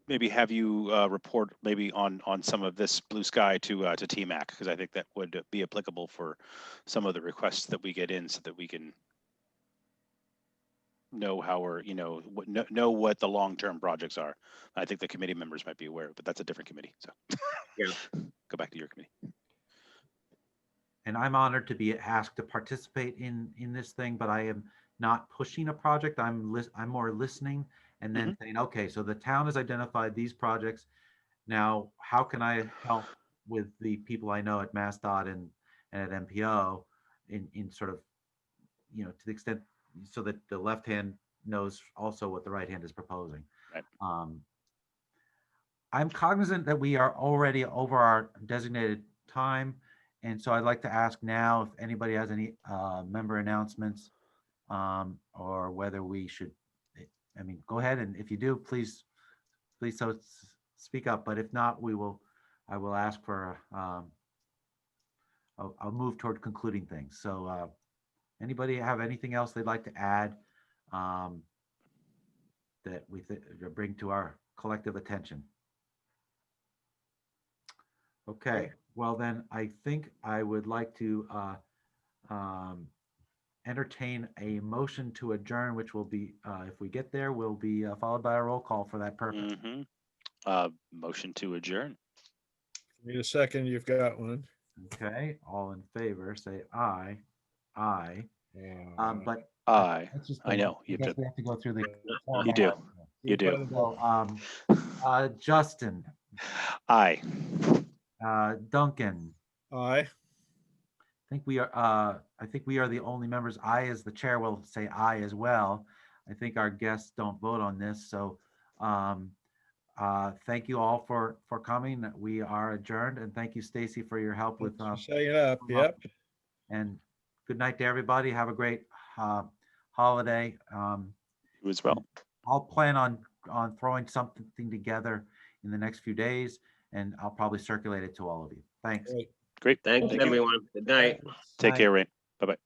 C: maybe have you report maybe on some of this blue sky to TMAC, because I think that would be applicable for some of the requests that we get in, so that we can know how we're, know what the long-term projects are. I think the committee members might be aware, but that's a different committee. So
H: Yeah.
C: Go back to your committee.
B: And I'm honored to be asked to participate in this thing, but I am not pushing a project. I'm more listening and then saying, okay, so the town has identified these projects. Now, how can I help with the people I know at MassDOT and at MPO in sort of, to the extent so that the left hand knows also what the right hand is proposing.
C: Right.
B: I'm cognizant that we are already over our designated time. And so I'd like to ask now if anybody has any member announcements or whether we should, go ahead. And if you do, please so speak up. But if not, I will ask for, I'll move toward concluding things. So anybody have anything else they'd like to add that we bring to our collective attention? Okay, well then I think I would like to entertain a motion to adjourn, which will be, if we get there, will be followed by a roll call for that purpose.
C: Motion to adjourn.
A: Need a second, you've got one.
B: Okay, all in favor, say aye. Aye. But
C: Aye.
B: that's just
C: I know.
B: I guess we have to go through the.
C: You do. You do.
B: So, Justin.
C: Aye.
B: Duncan.
A: Aye.
B: I think we are the only members. I, as the chair, will say aye as well. I think our guests don't vote on this. So thank you all for coming. We are adjourned, and thank you, Stacy, for your help with
A: Setting up. Yep.
B: And good night to everybody. Have a great holiday.
C: You as well.
B: I'll plan on throwing something together in the next few days, and I'll probably circulate it to all of you. Thanks.
A: Great.
C: Great.
H: Thanks,
C: Thank you.
H: everyone. Good night.
C: Take
B: Bye.
C: care, Ray. Bye-bye.